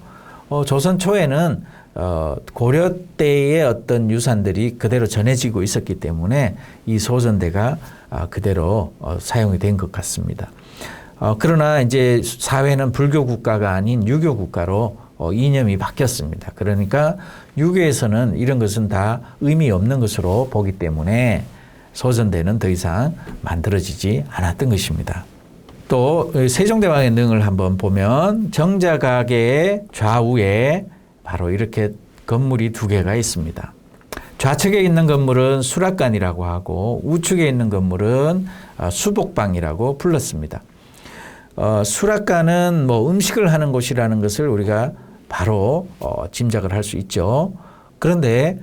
조선 초에는 고려 때의 어떤 유산들이 그대로 전해지고 있었기 때문에 이 소전대가 그대로 사용이 된 것 같습니다. 그러나 이제 사회는 불교 국가가 아닌 유교 국가로 이념이 바뀌었습니다. 그러니까 유교에서는 이런 것은 다 의미 없는 것으로 보기 때문에 소전대는 더 이상 만들어지지 않았던 것입니다. 또 세종대왕의 능을 한번 보면 정자가계의 좌우에 바로 이렇게 건물이 두 개가 있습니다. 좌측에 있는 건물은 수락관이라고 하고 우측에 있는 건물은 수복방이라고 불렀습니다. 수락관은 음식을 하는 곳이라는 것을 우리가 바로 짐작을 할 수 있죠. 그런데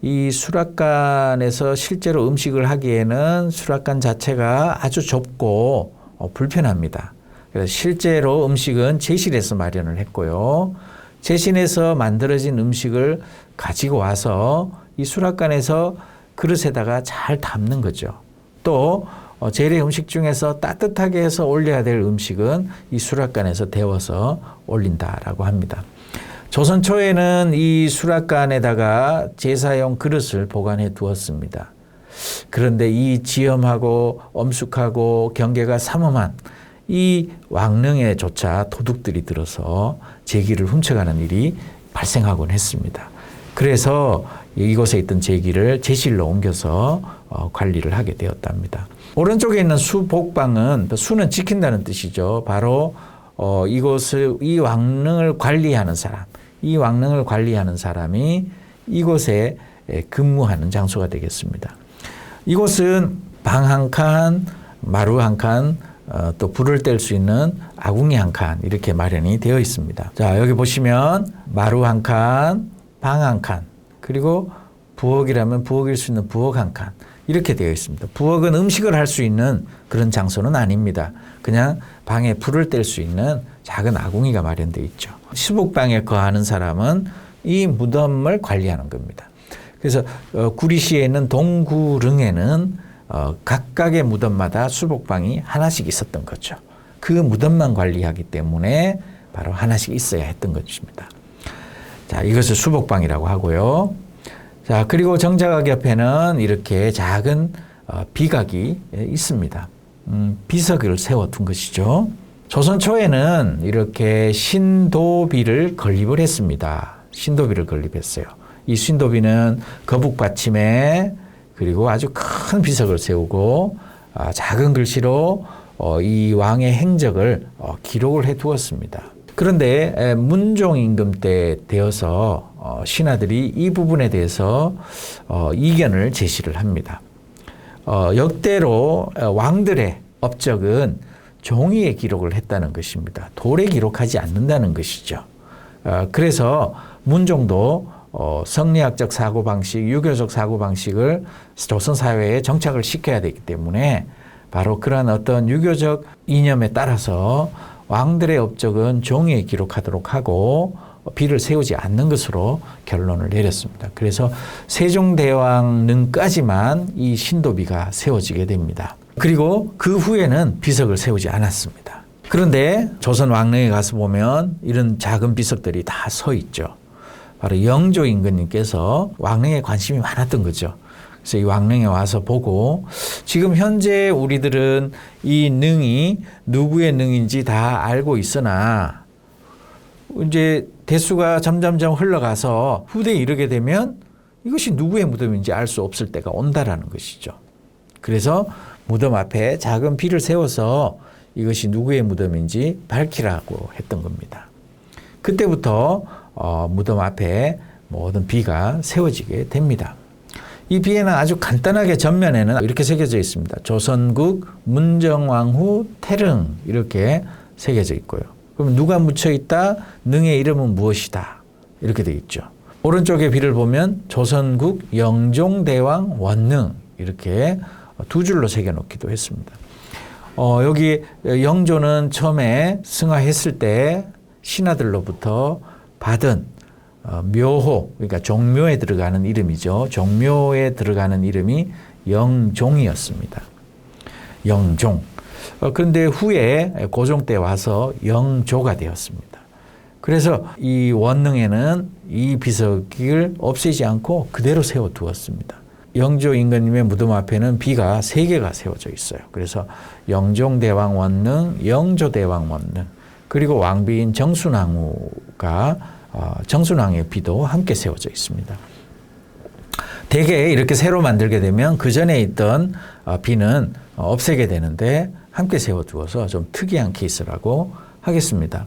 이 수락관에서 실제로 음식을 하기에는 수락관 자체가 아주 좁고 불편합니다. 그래서 실제로 음식은 제실에서 마련을 했고요. 제실에서 만들어진 음식을 가지고 와서 이 수락관에서 그릇에다가 잘 담는 거죠. 또 제례 음식 중에서 따뜻하게 해서 올려야 될 음식은 이 수락관에서 데워서 올린다라고 합니다. 조선 초에는 이 수락관에다가 제사용 그릇을 보관해 두었습니다. 그런데 이 지엄하고 엄숙하고 경계가 삼엄한 이 왕릉에조차 도둑들이 들어서 제기를 훔쳐가는 일이 발생하곤 했습니다. 그래서 이곳에 있던 제기를 제실로 옮겨서 관리를 하게 되었답니다. 오른쪽에 있는 수복방은 수는 지킨다는 뜻이죠. 바로 이곳을 이 왕릉을 관리하는 사람, 이 왕릉을 관리하는 사람이 이곳에 근무하는 장소가 되겠습니다. 이곳은 방 한 칸, 마루 한 칸, 또 불을 뗄 수 있는 아궁이 한 칸 이렇게 마련이 되어 있습니다. 자, 여기 보시면 마루 한 칸, 방 한 칸, 그리고 부엌이라면 부엌일 수 있는 부엌 한 칸 이렇게 되어 있습니다. 부엌은 음식을 할 수 있는 그런 장소는 아닙니다. 그냥 방에 불을 뗄 수 있는 작은 아궁이가 마련되어 있죠. 수복방에 거하는 사람은 이 무덤을 관리하는 겁니다. 그래서 구리시에 있는 동구릉에는 각각의 무덤마다 수복방이 하나씩 있었던 거죠. 그 무덤만 관리하기 때문에 바로 하나씩 있어야 했던 것입니다. 자, 이것을 수복방이라고 하고요. 자, 그리고 정자각 옆에는 이렇게 작은 비각이 있습니다. 비석을 세워둔 것이죠. 조선 초에는 이렇게 신도비를 건립을 했습니다. 신도비를 건립했어요. 이 신도비는 거북 받침에 그리고 아주 큰 비석을 세우고 작은 글씨로 이 왕의 행적을 기록을 해 두었습니다. 그런데 문종 임금 때 되어서 신하들이 이 부분에 대해서 이견을 제시를 합니다. 역대로 왕들의 업적은 종이에 기록을 했다는 것입니다. 돌에 기록하지 않는다는 것이죠. 그래서 문종도 성리학적 사고방식, 유교적 사고방식을 조선 사회에 정착을 시켜야 되기 때문에 바로 그런 어떤 유교적 이념에 따라서 왕들의 업적은 종이에 기록하도록 하고 비를 세우지 않는 것으로 결론을 내렸습니다. 그래서 세종대왕릉까지만 이 신도비가 세워지게 됩니다. 그리고 그 후에는 비석을 세우지 않았습니다. 그런데 조선 왕릉에 가서 보면 이런 작은 비석들이 다 서 있죠. 바로 영조 임금님께서 왕릉에 관심이 많았던 거죠. 그래서 이 왕릉에 와서 보고 지금 현재 우리들은 이 능이 누구의 능인지 다 알고 있으나 이제 대수가 점점점 흘러가서 후대에 이르게 되면 이것이 누구의 무덤인지 알 수 없을 때가 온다라는 것이죠. 그래서 무덤 앞에 작은 비를 세워서 이것이 누구의 무덤인지 밝히라고 했던 겁니다. 그때부터 무덤 앞에 모든 비가 세워지게 됩니다. 이 비에는 아주 간단하게 전면에는 이렇게 새겨져 있습니다. 조선국 문정왕후 태릉 이렇게 새겨져 있고요. 그럼 누가 묻혀 있다? 능의 이름은 무엇이다? 이렇게 되어 있죠. 오른쪽에 비를 보면 조선국 영종대왕 원능 이렇게 두 줄로 새겨놓기도 했습니다. 여기 영조는 처음에 승하했을 때 신하들로부터 받은 묘호, 그러니까 종묘에 들어가는 이름이죠. 종묘에 들어가는 이름이 영종이었습니다. 영종. 그런데 후에 고종 때 와서 영조가 되었습니다. 그래서 이 원릉에는 이 비석을 없애지 않고 그대로 세워두었습니다. 영조 임금님의 무덤 앞에는 비가 3개가 세워져 있어요. 그래서 영종대왕 원릉, 영조대왕 원릉, 그리고 왕비인 정순왕후가 정순왕의 비도 함께 세워져 있습니다. 대개 이렇게 새로 만들게 되면 그 전에 있던 비는 없애게 되는데 함께 세워두어서 좀 특이한 케이스라고 하겠습니다.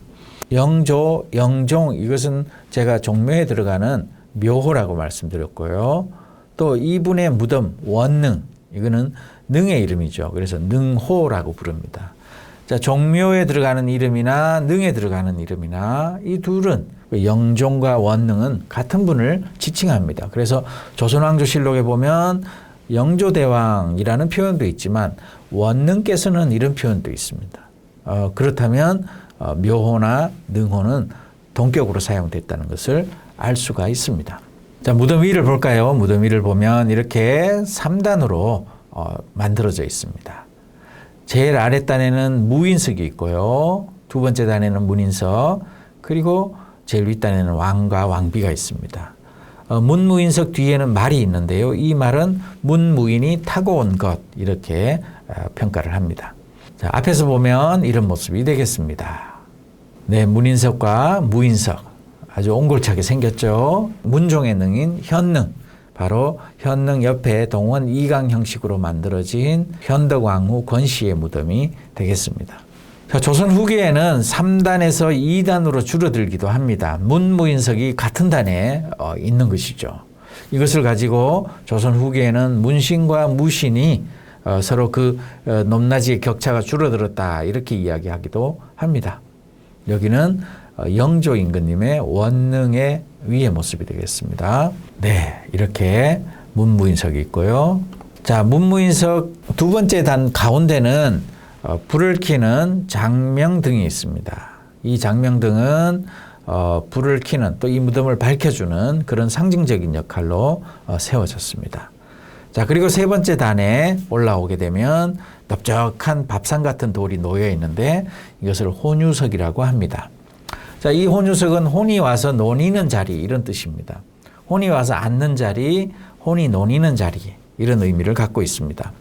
영조, 영종 이것은 제가 종묘에 들어가는 묘호라고 말씀드렸고요. 또 이분의 무덤 원능 이거는 능의 이름이죠. 그래서 능호라고 부릅니다. 자, 종묘에 들어가는 이름이나 능에 들어가는 이름이나 이 둘은 영종과 원능은 같은 분을 지칭합니다. 그래서 조선왕조실록에 보면 영조대왕이라는 표현도 있지만 원능께서는 이런 표현도 있습니다. 그렇다면 묘호나 능호는 동격으로 사용됐다는 것을 알 수가 있습니다. 자, 무덤 위를 볼까요? 무덤 위를 보면 이렇게 3단으로 만들어져 있습니다. 제일 아랫단에는 무인석이 있고요. 두 번째 단에는 문인석, 그리고 제일 윗단에는 왕과 왕비가 있습니다. 문무인석 뒤에는 말이 있는데요. 이 말은 문무인이 타고 온 것 이렇게 평가를 합니다. 자, 앞에서 보면 이런 모습이 되겠습니다. 네, 문인석과 무인석 아주 옹골차게 생겼죠. 문종의 능인 현능, 바로 현능 옆에 동원 이강 형식으로 만들어진 현덕왕후 권씨의 무덤이 되겠습니다. 자, 조선 후기에는 3단에서 2단으로 줄어들기도 합니다. 문무인석이 같은 단에 있는 것이죠. 이것을 가지고 조선 후기에는 문신과 무신이 서로 그 높낮이의 격차가 줄어들었다 이렇게 이야기하기도 합니다. 여기는 영조 임금님의 원능의 위의 모습이 되겠습니다. 네, 이렇게 문무인석이 있고요. 자, 문무인석 두 번째 단 가운데는 불을 켜는 장명등이 있습니다. 이 장명등은 불을 켜는 또 이 무덤을 밝혀주는 그런 상징적인 역할로 세워졌습니다. 자, 그리고 세 번째 단에 올라오게 되면 넓적한 밥상 같은 돌이 놓여 있는데 이것을 혼유석이라고 합니다. 자, 이 혼유석은 혼이 와서 논이는 자리 이런 뜻입니다. 혼이 와서 앉는 자리, 혼이 논이는 자리 이런 의미를 갖고 있습니다.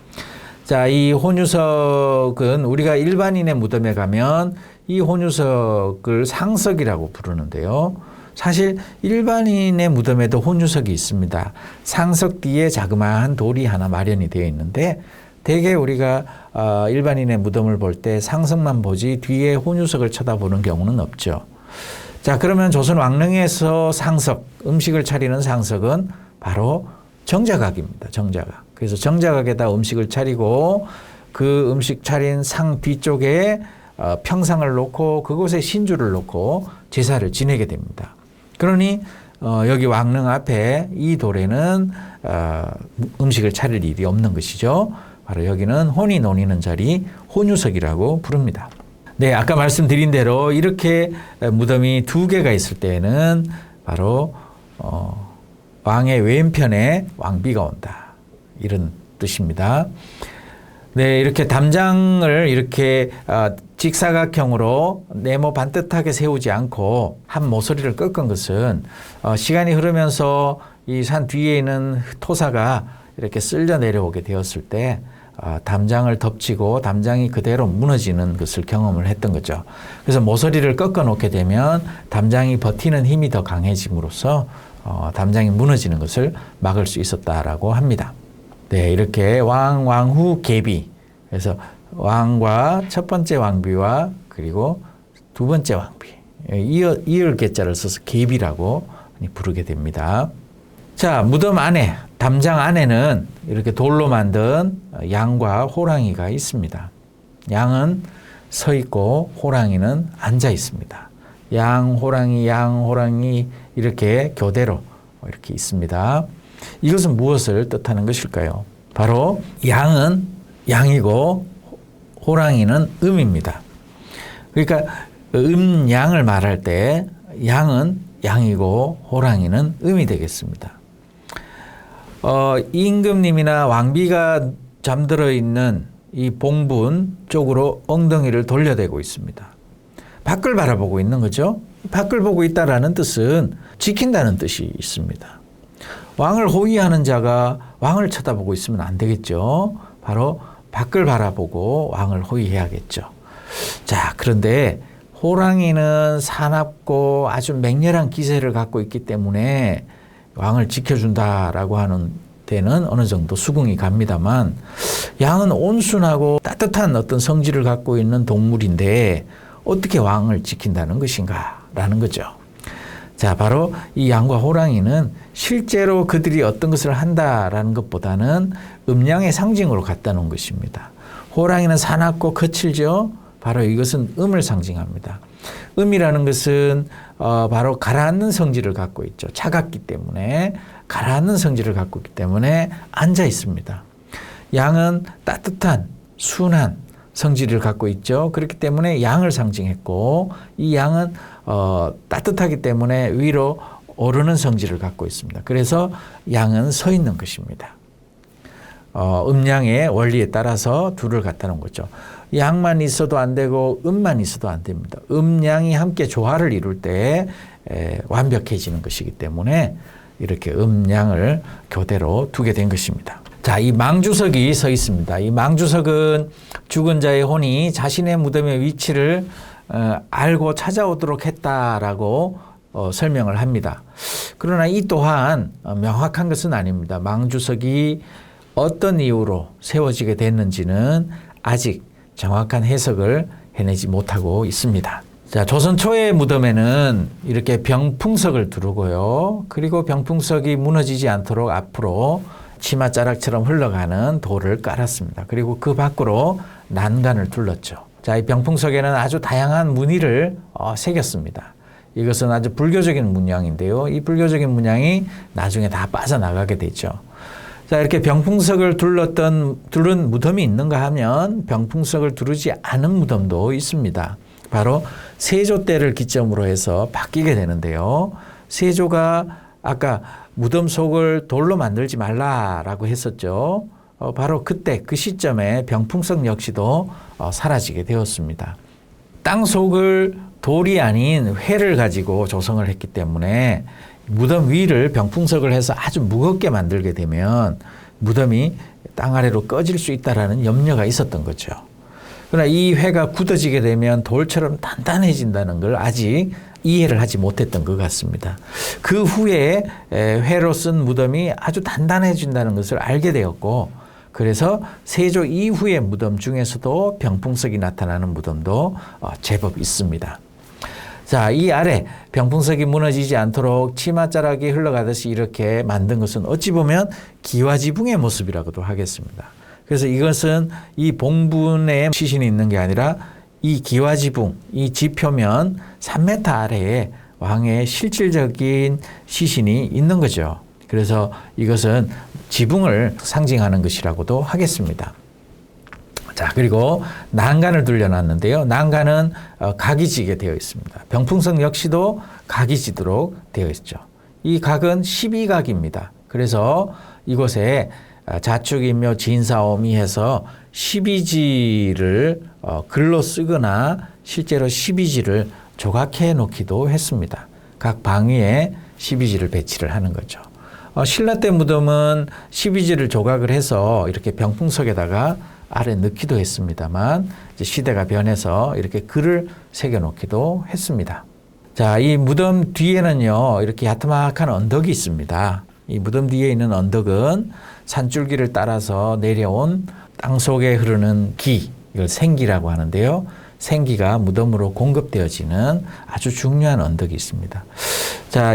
자, 이 혼유석은 우리가 일반인의 무덤에 가면 이 혼유석을 상석이라고 부르는데요. 사실 일반인의 무덤에도 혼유석이 있습니다. 상석 뒤에 자그마한 돌이 하나 마련이 되어 있는데 대개 우리가 일반인의 무덤을 볼 때 상석만 보지 뒤에 혼유석을 쳐다보는 경우는 없죠. 자, 그러면 조선 왕릉에서 상석, 음식을 차리는 상석은 바로 정자각입니다. 정자각. 그래서 정자각에다 음식을 차리고 그 음식 차린 상 뒤쪽에 평상을 놓고 그곳에 신주를 놓고 제사를 지내게 됩니다. 그러니 여기 왕릉 앞에 이 돌에는 음식을 차릴 일이 없는 것이죠. 바로 여기는 혼이 논이는 자리 혼유석이라고 부릅니다. 네, 아까 말씀드린 대로 이렇게 무덤이 두 개가 있을 때에는 바로 왕의 왼편에 왕비가 온다. 이런 뜻입니다. 네, 이렇게 담장을 이렇게 직사각형으로 네모 반듯하게 세우지 않고 한 모서리를 꺾은 것은 시간이 흐르면서 이 산 뒤에 있는 토사가 이렇게 쓸려 내려오게 되었을 때 담장을 덮치고 담장이 그대로 무너지는 것을 경험을 했던 거죠. 그래서 모서리를 꺾어 놓게 되면 담장이 버티는 힘이 더 강해짐으로써 담장이 무너지는 것을 막을 수 있었다라고 합니다. 네, 이렇게 왕, 왕후, 계비. 그래서 왕과 첫 번째 왕비와 그리고 두 번째 왕비. 이을 개자를 써서 계비라고 부르게 됩니다. 자, 무덤 안에, 담장 안에는 이렇게 돌로 만든 양과 호랑이가 있습니다. 양은 서 있고 호랑이는 앉아 있습니다. 양, 호랑이 이렇게 교대로 이렇게 있습니다. 이것은 무엇을 뜻하는 것일까요? 바로 양은 양이고 호랑이는 음입니다. 그러니까 양을 말할 때 양은 양이고 호랑이는 음이 되겠습니다. 임금님이나 왕비가 잠들어 있는 이 봉분 쪽으로 엉덩이를 돌려대고 있습니다. 밖을 바라보고 있는 거죠. 밖을 보고 있다라는 뜻은 지킨다는 뜻이 있습니다. 왕을 호위하는 자가 왕을 쳐다보고 있으면 안 되겠죠. 바로 밖을 바라보고 왕을 호위해야겠죠. 자, 그런데 호랑이는 사납고 아주 맹렬한 기세를 갖고 있기 때문에 왕을 지켜준다라고 하는 데는 어느 정도 수긍이 갑니다만 양은 온순하고 따뜻한 어떤 성질을 갖고 있는 동물인데 어떻게 왕을 지킨다는 것인가라는 거죠. 자, 바로 이 양과 호랑이는 실제로 그들이 어떤 것을 한다라는 것보다는 음양의 상징으로 갖다 놓은 것입니다. 호랑이는 사납고 거칠죠. 바로 이것은 음을 상징합니다. 음이라는 것은 바로 가라앉는 성질을 갖고 있죠. 차갑기 때문에 가라앉는 성질을 갖고 있기 때문에 앉아 있습니다. 양은 따뜻한 순한 성질을 갖고 있죠. 그렇기 때문에 양을 상징했고 이 양은 따뜻하기 때문에 위로 오르는 성질을 갖고 있습니다. 그래서 양은 서 있는 것입니다. 음양의 원리에 따라서 둘을 갖다 놓은 거죠. 양만 있어도 안 되고 음만 있어도 안 됩니다. 음양이 함께 조화를 이룰 때 완벽해지는 것이기 때문에 이렇게 음양을 교대로 두게 된 것입니다. 자, 이 망주석이 서 있습니다. 이 망주석은 죽은 자의 혼이 자신의 무덤의 위치를 알고 찾아오도록 했다라고 설명을 합니다. 그러나 이 또한 명확한 것은 아닙니다. 망주석이 어떤 이유로 세워지게 됐는지는 아직 정확한 해석을 해내지 못하고 있습니다. 자, 조선 초의 무덤에는 이렇게 병풍석을 두르고요. 그리고 병풍석이 무너지지 않도록 앞으로 치맛자락처럼 흘러가는 돌을 깔았습니다. 그리고 그 밖으로 난간을 둘렀죠. 자, 이 병풍석에는 아주 다양한 무늬를 새겼습니다. 이것은 아주 불교적인 문양인데요. 이 불교적인 문양이 나중에 다 빠져나가게 되죠. 자, 이렇게 병풍석을 두른 무덤이 있는가 하면 병풍석을 두르지 않은 무덤도 있습니다. 바로 세조 때를 기점으로 해서 바뀌게 되는데요. 세조가 아까 무덤 속을 돌로 만들지 말라라고 했었죠. 바로 그때 그 시점에 병풍석 역시도 사라지게 되었습니다. 땅 속을 돌이 아닌 회를 가지고 조성을 했기 때문에 무덤 위를 병풍석을 해서 아주 무겁게 만들게 되면 무덤이 땅 아래로 꺼질 수 있다라는 염려가 있었던 거죠. 그러나 이 회가 굳어지게 되면 돌처럼 단단해진다는 걸 아직 이해를 하지 못했던 것 같습니다. 그 후에 회로 쓴 무덤이 아주 단단해진다는 것을 알게 되었고, 그래서 세조 이후의 무덤 중에서도 병풍석이 나타나는 무덤도 제법 있습니다. 자, 이 아래 병풍석이 무너지지 않도록 치맛자락이 흘러가듯이 이렇게 만든 것은 어찌 보면 기와지붕의 모습이라고도 하겠습니다. 그래서 이것은 이 봉분에 시신이 있는 게 아니라 이 기와지붕, 이 지표면 3m 아래에 왕의 실질적인 시신이 있는 거죠. 그래서 이것은 지붕을 상징하는 것이라고도 하겠습니다. 자, 그리고 난간을 둘려놨는데요. 난간은 각이 지게 되어 있습니다. 병풍석 역시도 각이 지도록 되어 있죠. 이 각은 12각입니다. 그래서 이곳에 자축인묘 진사오미 해서 12지를 글로 쓰거나 실제로 12지를 조각해 놓기도 했습니다. 각 방 위에 12지를 배치를 하는 거죠. 신라 때 무덤은 12지를 조각을 해서 이렇게 병풍석에다가 아래 넣기도 했습니다만 이제 시대가 변해서 이렇게 글을 새겨 놓기도 했습니다. 자, 이 무덤 뒤에는요, 이렇게 야트막한 언덕이 있습니다. 이 무덤 뒤에 있는 언덕은 산줄기를 따라서 내려온 땅 속에 흐르는 기, 이걸 생기라고 하는데요. 생기가 무덤으로 공급되어지는 아주 중요한 언덕이 있습니다. 자,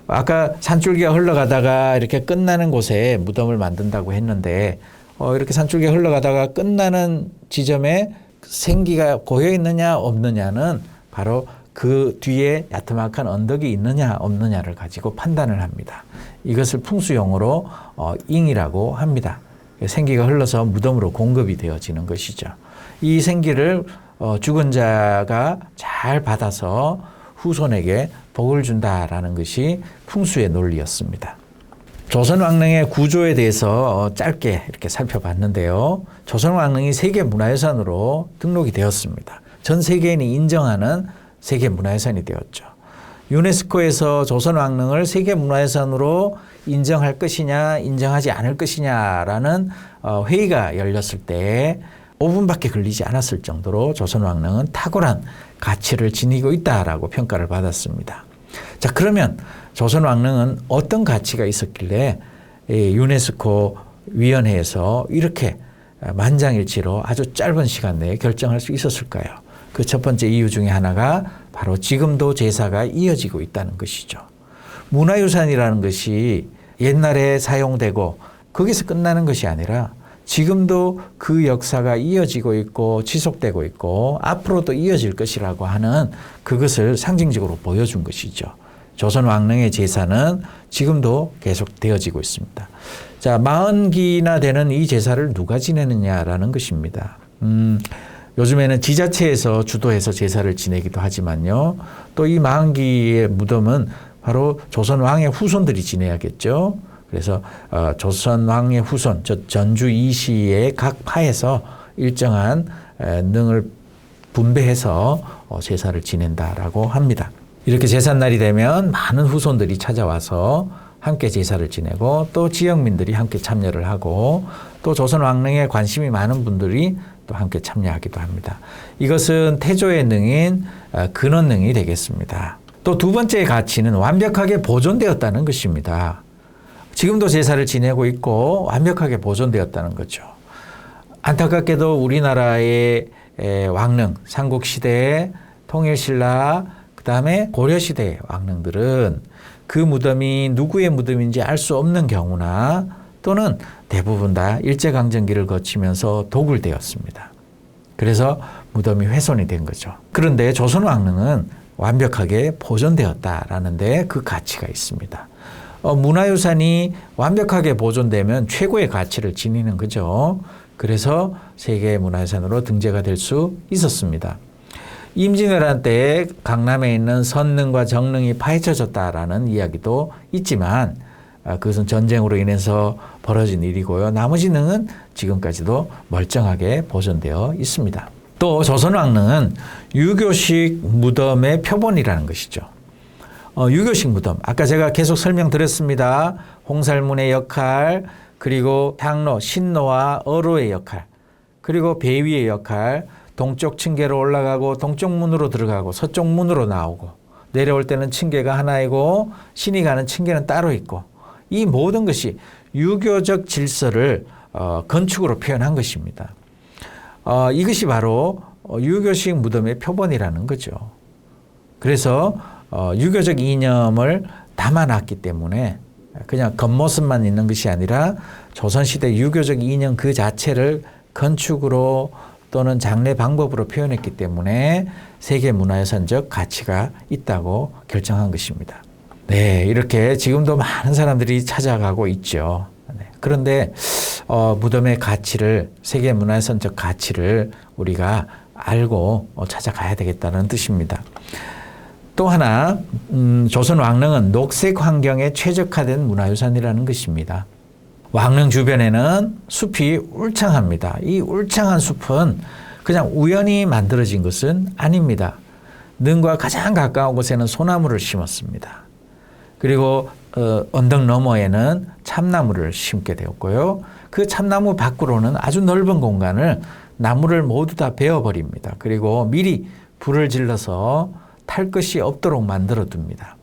아까 산줄기가 흘러가다가 이렇게 끝나는 곳에 무덤을 만든다고 했는데, 이렇게 산줄기가 흘러가다가 끝나는 지점에 생기가 고여 있느냐 없느냐는 바로 그 뒤에 야트막한 언덕이 있느냐 없느냐를 가지고 판단을 합니다. 이것을 풍수용어로 잉이라고 합니다. 생기가 흘러서 무덤으로 공급이 되어지는 것이죠. 이 생기를 죽은 자가 잘 받아서 후손에게 복을 준다라는 것이 풍수의 논리였습니다. 조선 왕릉의 구조에 대해서 짧게 이렇게 살펴봤는데요. 조선 왕릉이 세계문화유산으로 등록이 되었습니다. 전 세계인이 인정하는 세계문화유산이 되었죠. 유네스코에서 조선 왕릉을 세계문화유산으로 인정할 것이냐 인정하지 않을 것이냐라는 회의가 열렸을 때 5분밖에 걸리지 않았을 정도로 조선 왕릉은 탁월한 가치를 지니고 있다라고 평가를 받았습니다. 자, 그러면 조선 왕릉은 어떤 가치가 있었길래 유네스코 위원회에서 이렇게 만장일치로 아주 짧은 시간 내에 결정할 수 있었을까요? 그 첫 번째 이유 중에 하나가 바로 지금도 제사가 이어지고 있다는 것이죠. 문화유산이라는 것이 옛날에 사용되고 거기서 끝나는 것이 아니라 지금도 그 역사가 이어지고 있고 지속되고 있고 앞으로도 이어질 것이라고 하는 그것을 상징적으로 보여준 것이죠. 조선 왕릉의 제사는 지금도 계속 되어지고 있습니다. 자, 40기나 되는 이 제사를 누가 지내느냐라는 것입니다. 요즘에는 지자체에서 주도해서 제사를 지내기도 하지만요. 또 이 40기의 무덤은 바로 조선 왕의 후손들이 지내야겠죠. 그래서 조선 왕의 후손, 전주 이시의 각 파에서 일정한 능을 분배해서 제사를 지낸다라고 합니다. 이렇게 제삿날이 되면 많은 후손들이 찾아와서 함께 제사를 지내고 또 지역민들이 함께 참여를 하고 또 조선 왕릉에 관심이 많은 분들이 또 함께 참여하기도 합니다. 이것은 태조의 능인 근원능이 되겠습니다. 또 두 번째 가치는 완벽하게 보존되었다는 것입니다. 지금도 제사를 지내고 있고 완벽하게 보존되었다는 거죠. 안타깝게도 우리나라의 왕릉, 삼국시대, 통일신라, 그 다음에 고려시대 왕릉들은 그 무덤이 누구의 무덤인지 알 수 없는 경우나 또는 대부분 다 일제강점기를 거치면서 도굴되었습니다. 그래서 무덤이 훼손이 된 거죠. 그런데 조선 왕릉은 완벽하게 보존되었다라는 데 그 가치가 있습니다. 문화유산이 완벽하게 보존되면 최고의 가치를 지니는 거죠. 그래서 세계문화유산으로 등재가 될 수 있었습니다. 임진왜란 때 강남에 있는 선릉과 정릉이 파헤쳐졌다라는 이야기도 있지만 그것은 전쟁으로 인해서 벌어진 일이고요. 나머지 능은 지금까지도 멀쩡하게 보존되어 있습니다. 또 조선왕릉은 유교식 무덤의 표본이라는 것이죠. 유교식 무덤, 아까 제가 계속 설명드렸습니다. 홍살문의 역할, 그리고 향로, 신로와 어로의 역할, 그리고 배위의 역할, 동쪽 층계로 올라가고 동쪽 문으로 들어가고 서쪽 문으로 나오고 내려올 때는 층계가 하나이고 신이 가는 층계는 따로 있고 이 모든 것이 유교적 질서를 건축으로 표현한 것입니다. 이것이 바로 유교식 무덤의 표본이라는 거죠. 그래서 유교적 이념을 담아놨기 때문에 그냥 겉모습만 있는 것이 아니라 조선시대 유교적 이념 그 자체를 건축으로 또는 장례 방법으로 표현했기 때문에 세계문화유산적 가치가 있다고 결정한 것입니다. 네, 이렇게 지금도 많은 사람들이 찾아가고 있죠. 네, 그런데 무덤의 가치를, 세계문화유산적 가치를 우리가 알고 찾아가야 되겠다는 뜻입니다. 또 하나 조선 왕릉은 녹색 환경에 최적화된 문화유산이라는 것입니다. 왕릉 주변에는 숲이 울창합니다. 이 울창한 숲은 그냥 우연히 만들어진 것은 아닙니다. 능과 가장 가까운 곳에는 소나무를 심었습니다. 그리고 언덕 너머에는 참나무를 심게 되었고요. 그 참나무 밖으로는 아주 넓은 공간을 나무를 모두 다 베어버립니다. 그리고 미리 불을 질러서 탈 것이 없도록 만들어 둡니다.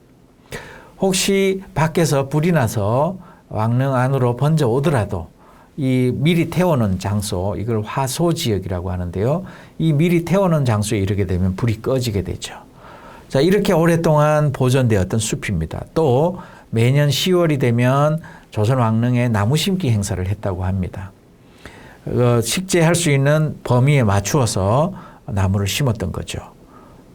혹시 밖에서 불이 나서 왕릉 안으로 번져 오더라도 이 미리 태워놓은 장소, 이걸 화소지역이라고 하는데요. 이 미리 태워놓은 장소에 이르게 되면 불이 꺼지게 되죠. 자, 이렇게 오랫동안 보존되었던 숲입니다. 또 매년 10월이 되면 조선 왕릉에 나무 심기 행사를 했다고 합니다. 식재할 수 있는 범위에 맞추어서 나무를 심었던 거죠.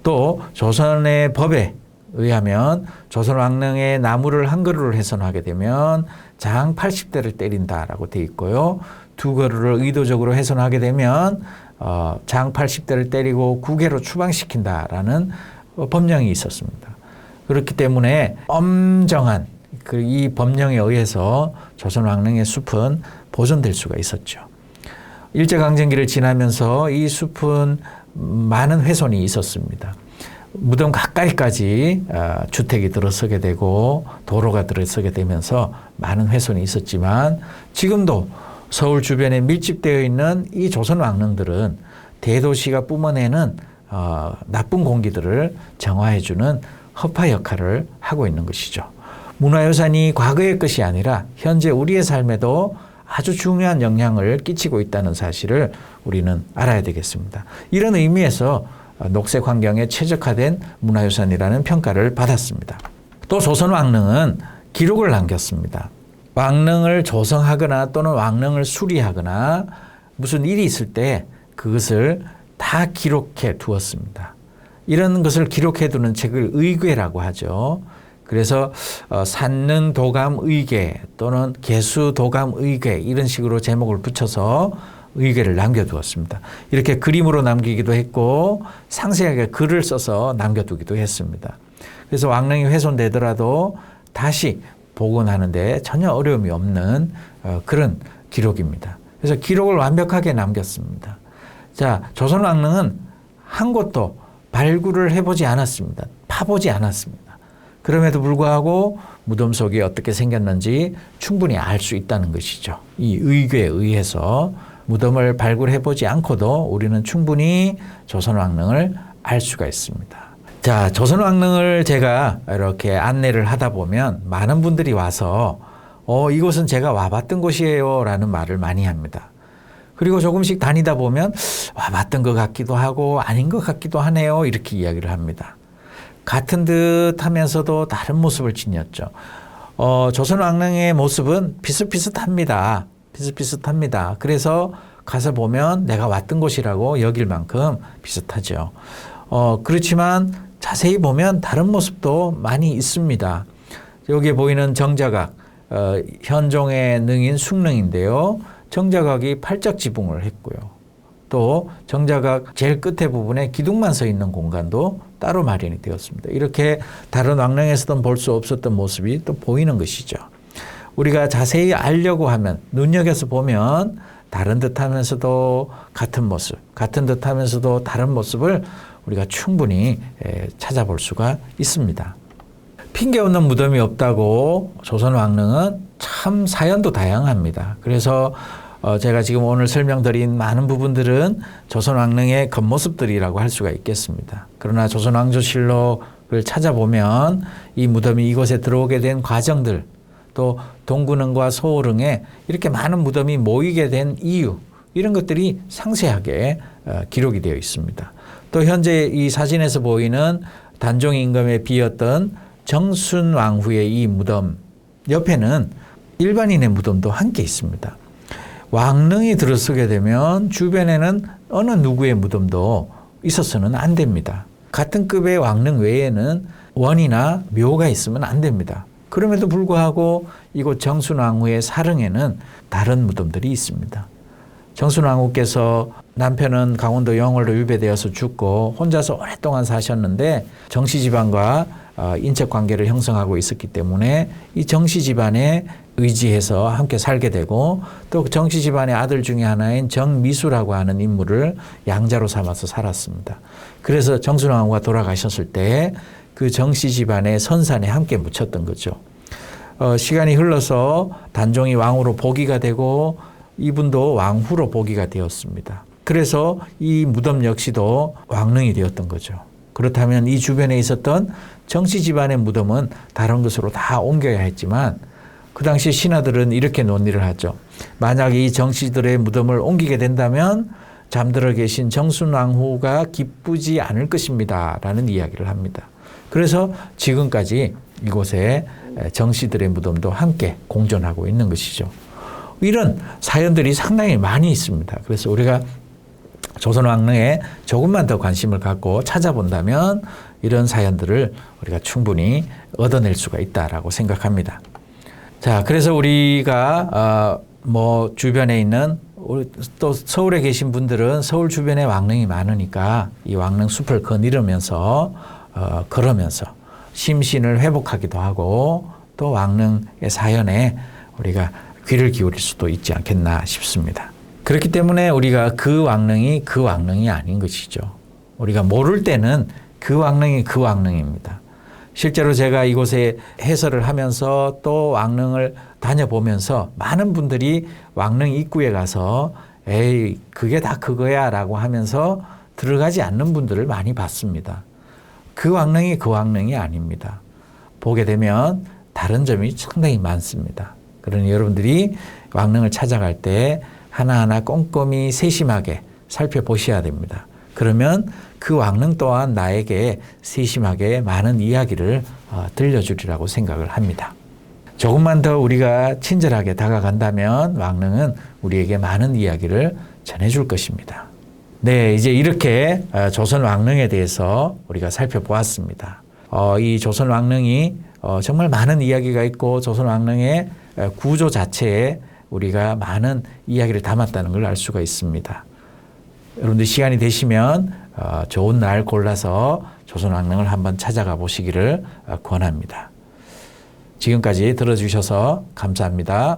또 조선의 법에 의하면 조선 왕릉에 나무를 한 그루를 훼손하게 되면 장 80대를 때린다라고 되어 있고요. 두 그루를 의도적으로 훼손하게 되면 장 80대를 때리고 구계로 추방시킨다라는 법령이 있었습니다. 그렇기 때문에 엄정한 이 법령에 의해서 조선 왕릉의 숲은 보존될 수가 있었죠. 일제강점기를 지나면서 이 숲은 많은 훼손이 있었습니다. 무덤 가까이까지 주택이 들어서게 되고 도로가 들어서게 되면서 많은 훼손이 있었지만 지금도 서울 주변에 밀집되어 있는 이 조선 왕릉들은 대도시가 뿜어내는 나쁜 공기들을 정화해주는 허파 역할을 하고 있는 것이죠. 문화유산이 과거의 것이 아니라 현재 우리의 삶에도 아주 중요한 영향을 끼치고 있다는 사실을 우리는 알아야 되겠습니다. 이런 의미에서 녹색 환경에 최적화된 문화유산이라는 평가를 받았습니다. 또 조선 왕릉은 기록을 남겼습니다. 왕릉을 조성하거나 또는 왕릉을 수리하거나 무슨 일이 있을 때 그것을 다 기록해 두었습니다. 이런 것을 기록해 두는 책을 의궤라고 하죠. 그래서 산릉도감의궤 또는 개수도감의궤 이런 식으로 제목을 붙여서 의궤를 남겨두었습니다. 이렇게 그림으로 남기기도 했고 상세하게 글을 써서 남겨두기도 했습니다. 그래서 왕릉이 훼손되더라도 다시 복원하는 데 전혀 어려움이 없는 그런 기록입니다. 그래서 기록을 완벽하게 남겼습니다. 자, 조선 왕릉은 한 곳도 발굴을 해보지 않았습니다. 파보지 않았습니다. 그럼에도 불구하고 무덤 속이 어떻게 생겼는지 충분히 알 수 있다는 것이죠. 이 의궤에 의해서 무덤을 발굴해보지 않고도 우리는 충분히 조선 왕릉을 알 수가 있습니다. 자, 조선왕릉을 제가 이렇게 안내를 하다 보면 많은 분들이 와서 이곳은 제가 와봤던 곳이에요 라는 말을 많이 합니다. 그리고 조금씩 다니다 보면 와봤던 것 같기도 하고 아닌 것 같기도 하네요 이렇게 이야기를 합니다. 같은 듯 하면서도 다른 모습을 지녔죠. 조선왕릉의 모습은 비슷비슷합니다. 비슷비슷합니다. 그래서 가서 보면 내가 왔던 곳이라고 여길 만큼 비슷하죠. 그렇지만 자세히 보면 다른 모습도 많이 있습니다. 여기에 보이는 정자각, 현종의 능인 숭릉인데요. 정자각이 팔짝 지붕을 했고요. 또 정자각 제일 끝에 부분에 기둥만 서 있는 공간도 따로 마련이 되었습니다. 이렇게 다른 왕릉에서는 볼 수 없었던 모습이 또 보이는 것이죠. 우리가 자세히 알려고 하면 눈여겨서 보면 다른 듯 하면서도 같은 모습, 같은 듯 하면서도 다른 모습을 우리가 충분히 찾아볼 수가 있습니다. 핑계 없는 무덤이 없다고 조선왕릉은 참 사연도 다양합니다. 그래서 제가 지금 오늘 설명드린 많은 부분들은 조선왕릉의 겉모습들이라고 할 수가 있겠습니다. 그러나 조선왕조실록을 찾아보면 이 무덤이 이곳에 들어오게 된 과정들, 또 동군릉과 소호릉에 이렇게 많은 무덤이 모이게 된 이유, 이런 것들이 상세하게 기록이 되어 있습니다. 또 현재 이 사진에서 보이는 단종 임금에 비었던 정순왕후의 이 무덤 옆에는 일반인의 무덤도 함께 있습니다. 왕릉이 들어서게 되면 주변에는 어느 누구의 무덤도 있어서는 안 됩니다. 같은 급의 왕릉 외에는 원이나 묘가 있으면 안 됩니다. 그럼에도 불구하고 이곳 정순왕후의 사릉에는 다른 무덤들이 있습니다. 정순왕후께서 남편은 강원도 영월로 유배되어서 죽고 혼자서 오랫동안 사셨는데 정씨 집안과 인척 관계를 형성하고 있었기 때문에 이 정씨 집안에 의지해서 함께 살게 되고 또 정씨 집안의 아들 중에 하나인 정미수라고 하는 인물을 양자로 삼아서 살았습니다. 그래서 정순왕후가 돌아가셨을 때 그 정씨 집안의 선산에 함께 묻혔던 거죠. 시간이 흘러서 단종이 왕으로 복위가 되고 이분도 왕후로 복위가 되었습니다. 그래서 이 무덤 역시도 왕릉이 되었던 거죠. 그렇다면 이 주변에 있었던 정씨 집안의 무덤은 다른 곳으로 다 옮겨야 했지만 그 당시 신하들은 이렇게 논의를 하죠. 만약 이 정씨들의 무덤을 옮기게 된다면 잠들어 계신 정순왕후가 기쁘지 않을 것입니다 라는 이야기를 합니다. 그래서 지금까지 이곳에 정씨들의 무덤도 함께 공존하고 있는 것이죠. 이런 사연들이 상당히 많이 있습니다. 그래서 우리가 조선왕릉에 조금만 더 관심을 갖고 찾아본다면 이런 사연들을 우리가 충분히 얻어낼 수가 있다라고 생각합니다. 자, 그래서 우리가 주변에 있는 또 서울에 계신 분들은 서울 주변에 왕릉이 많으니까 이 왕릉 숲을 거닐으면서 걸으면서 심신을 회복하기도 하고 또 왕릉의 사연에 우리가 귀를 기울일 수도 있지 않겠나 싶습니다. 그렇기 때문에 우리가 그 왕릉이 아닌 것이죠. 우리가 모를 때는 그 왕릉이 그 왕릉입니다. 실제로 제가 이곳에 해설을 하면서 또 왕릉을 다녀보면서 많은 분들이 왕릉 입구에 가서 에이 그게 다 그거야 라고 하면서 들어가지 않는 분들을 많이 봤습니다. 그 왕릉이 그 왕릉이 아닙니다. 보게 되면 다른 점이 상당히 많습니다. 그러니 여러분들이 왕릉을 찾아갈 때 하나하나 꼼꼼히 세심하게 살펴보셔야 됩니다. 그러면 그 왕릉 또한 나에게 세심하게 많은 이야기를 들려주리라고 생각을 합니다. 조금만 더 우리가 친절하게 다가간다면 왕릉은 우리에게 많은 이야기를 전해줄 것입니다. 네, 이제 이렇게 조선 왕릉에 대해서 우리가 살펴보았습니다. 이 조선 왕릉이 정말 많은 이야기가 있고 조선 왕릉의 구조 자체에 우리가 많은 이야기를 담았다는 걸 알 수가 있습니다. 여러분들 시간이 되시면 좋은 날 골라서 조선 왕릉을 한번 찾아가 보시기를 권합니다. 지금까지 들어주셔서 감사합니다.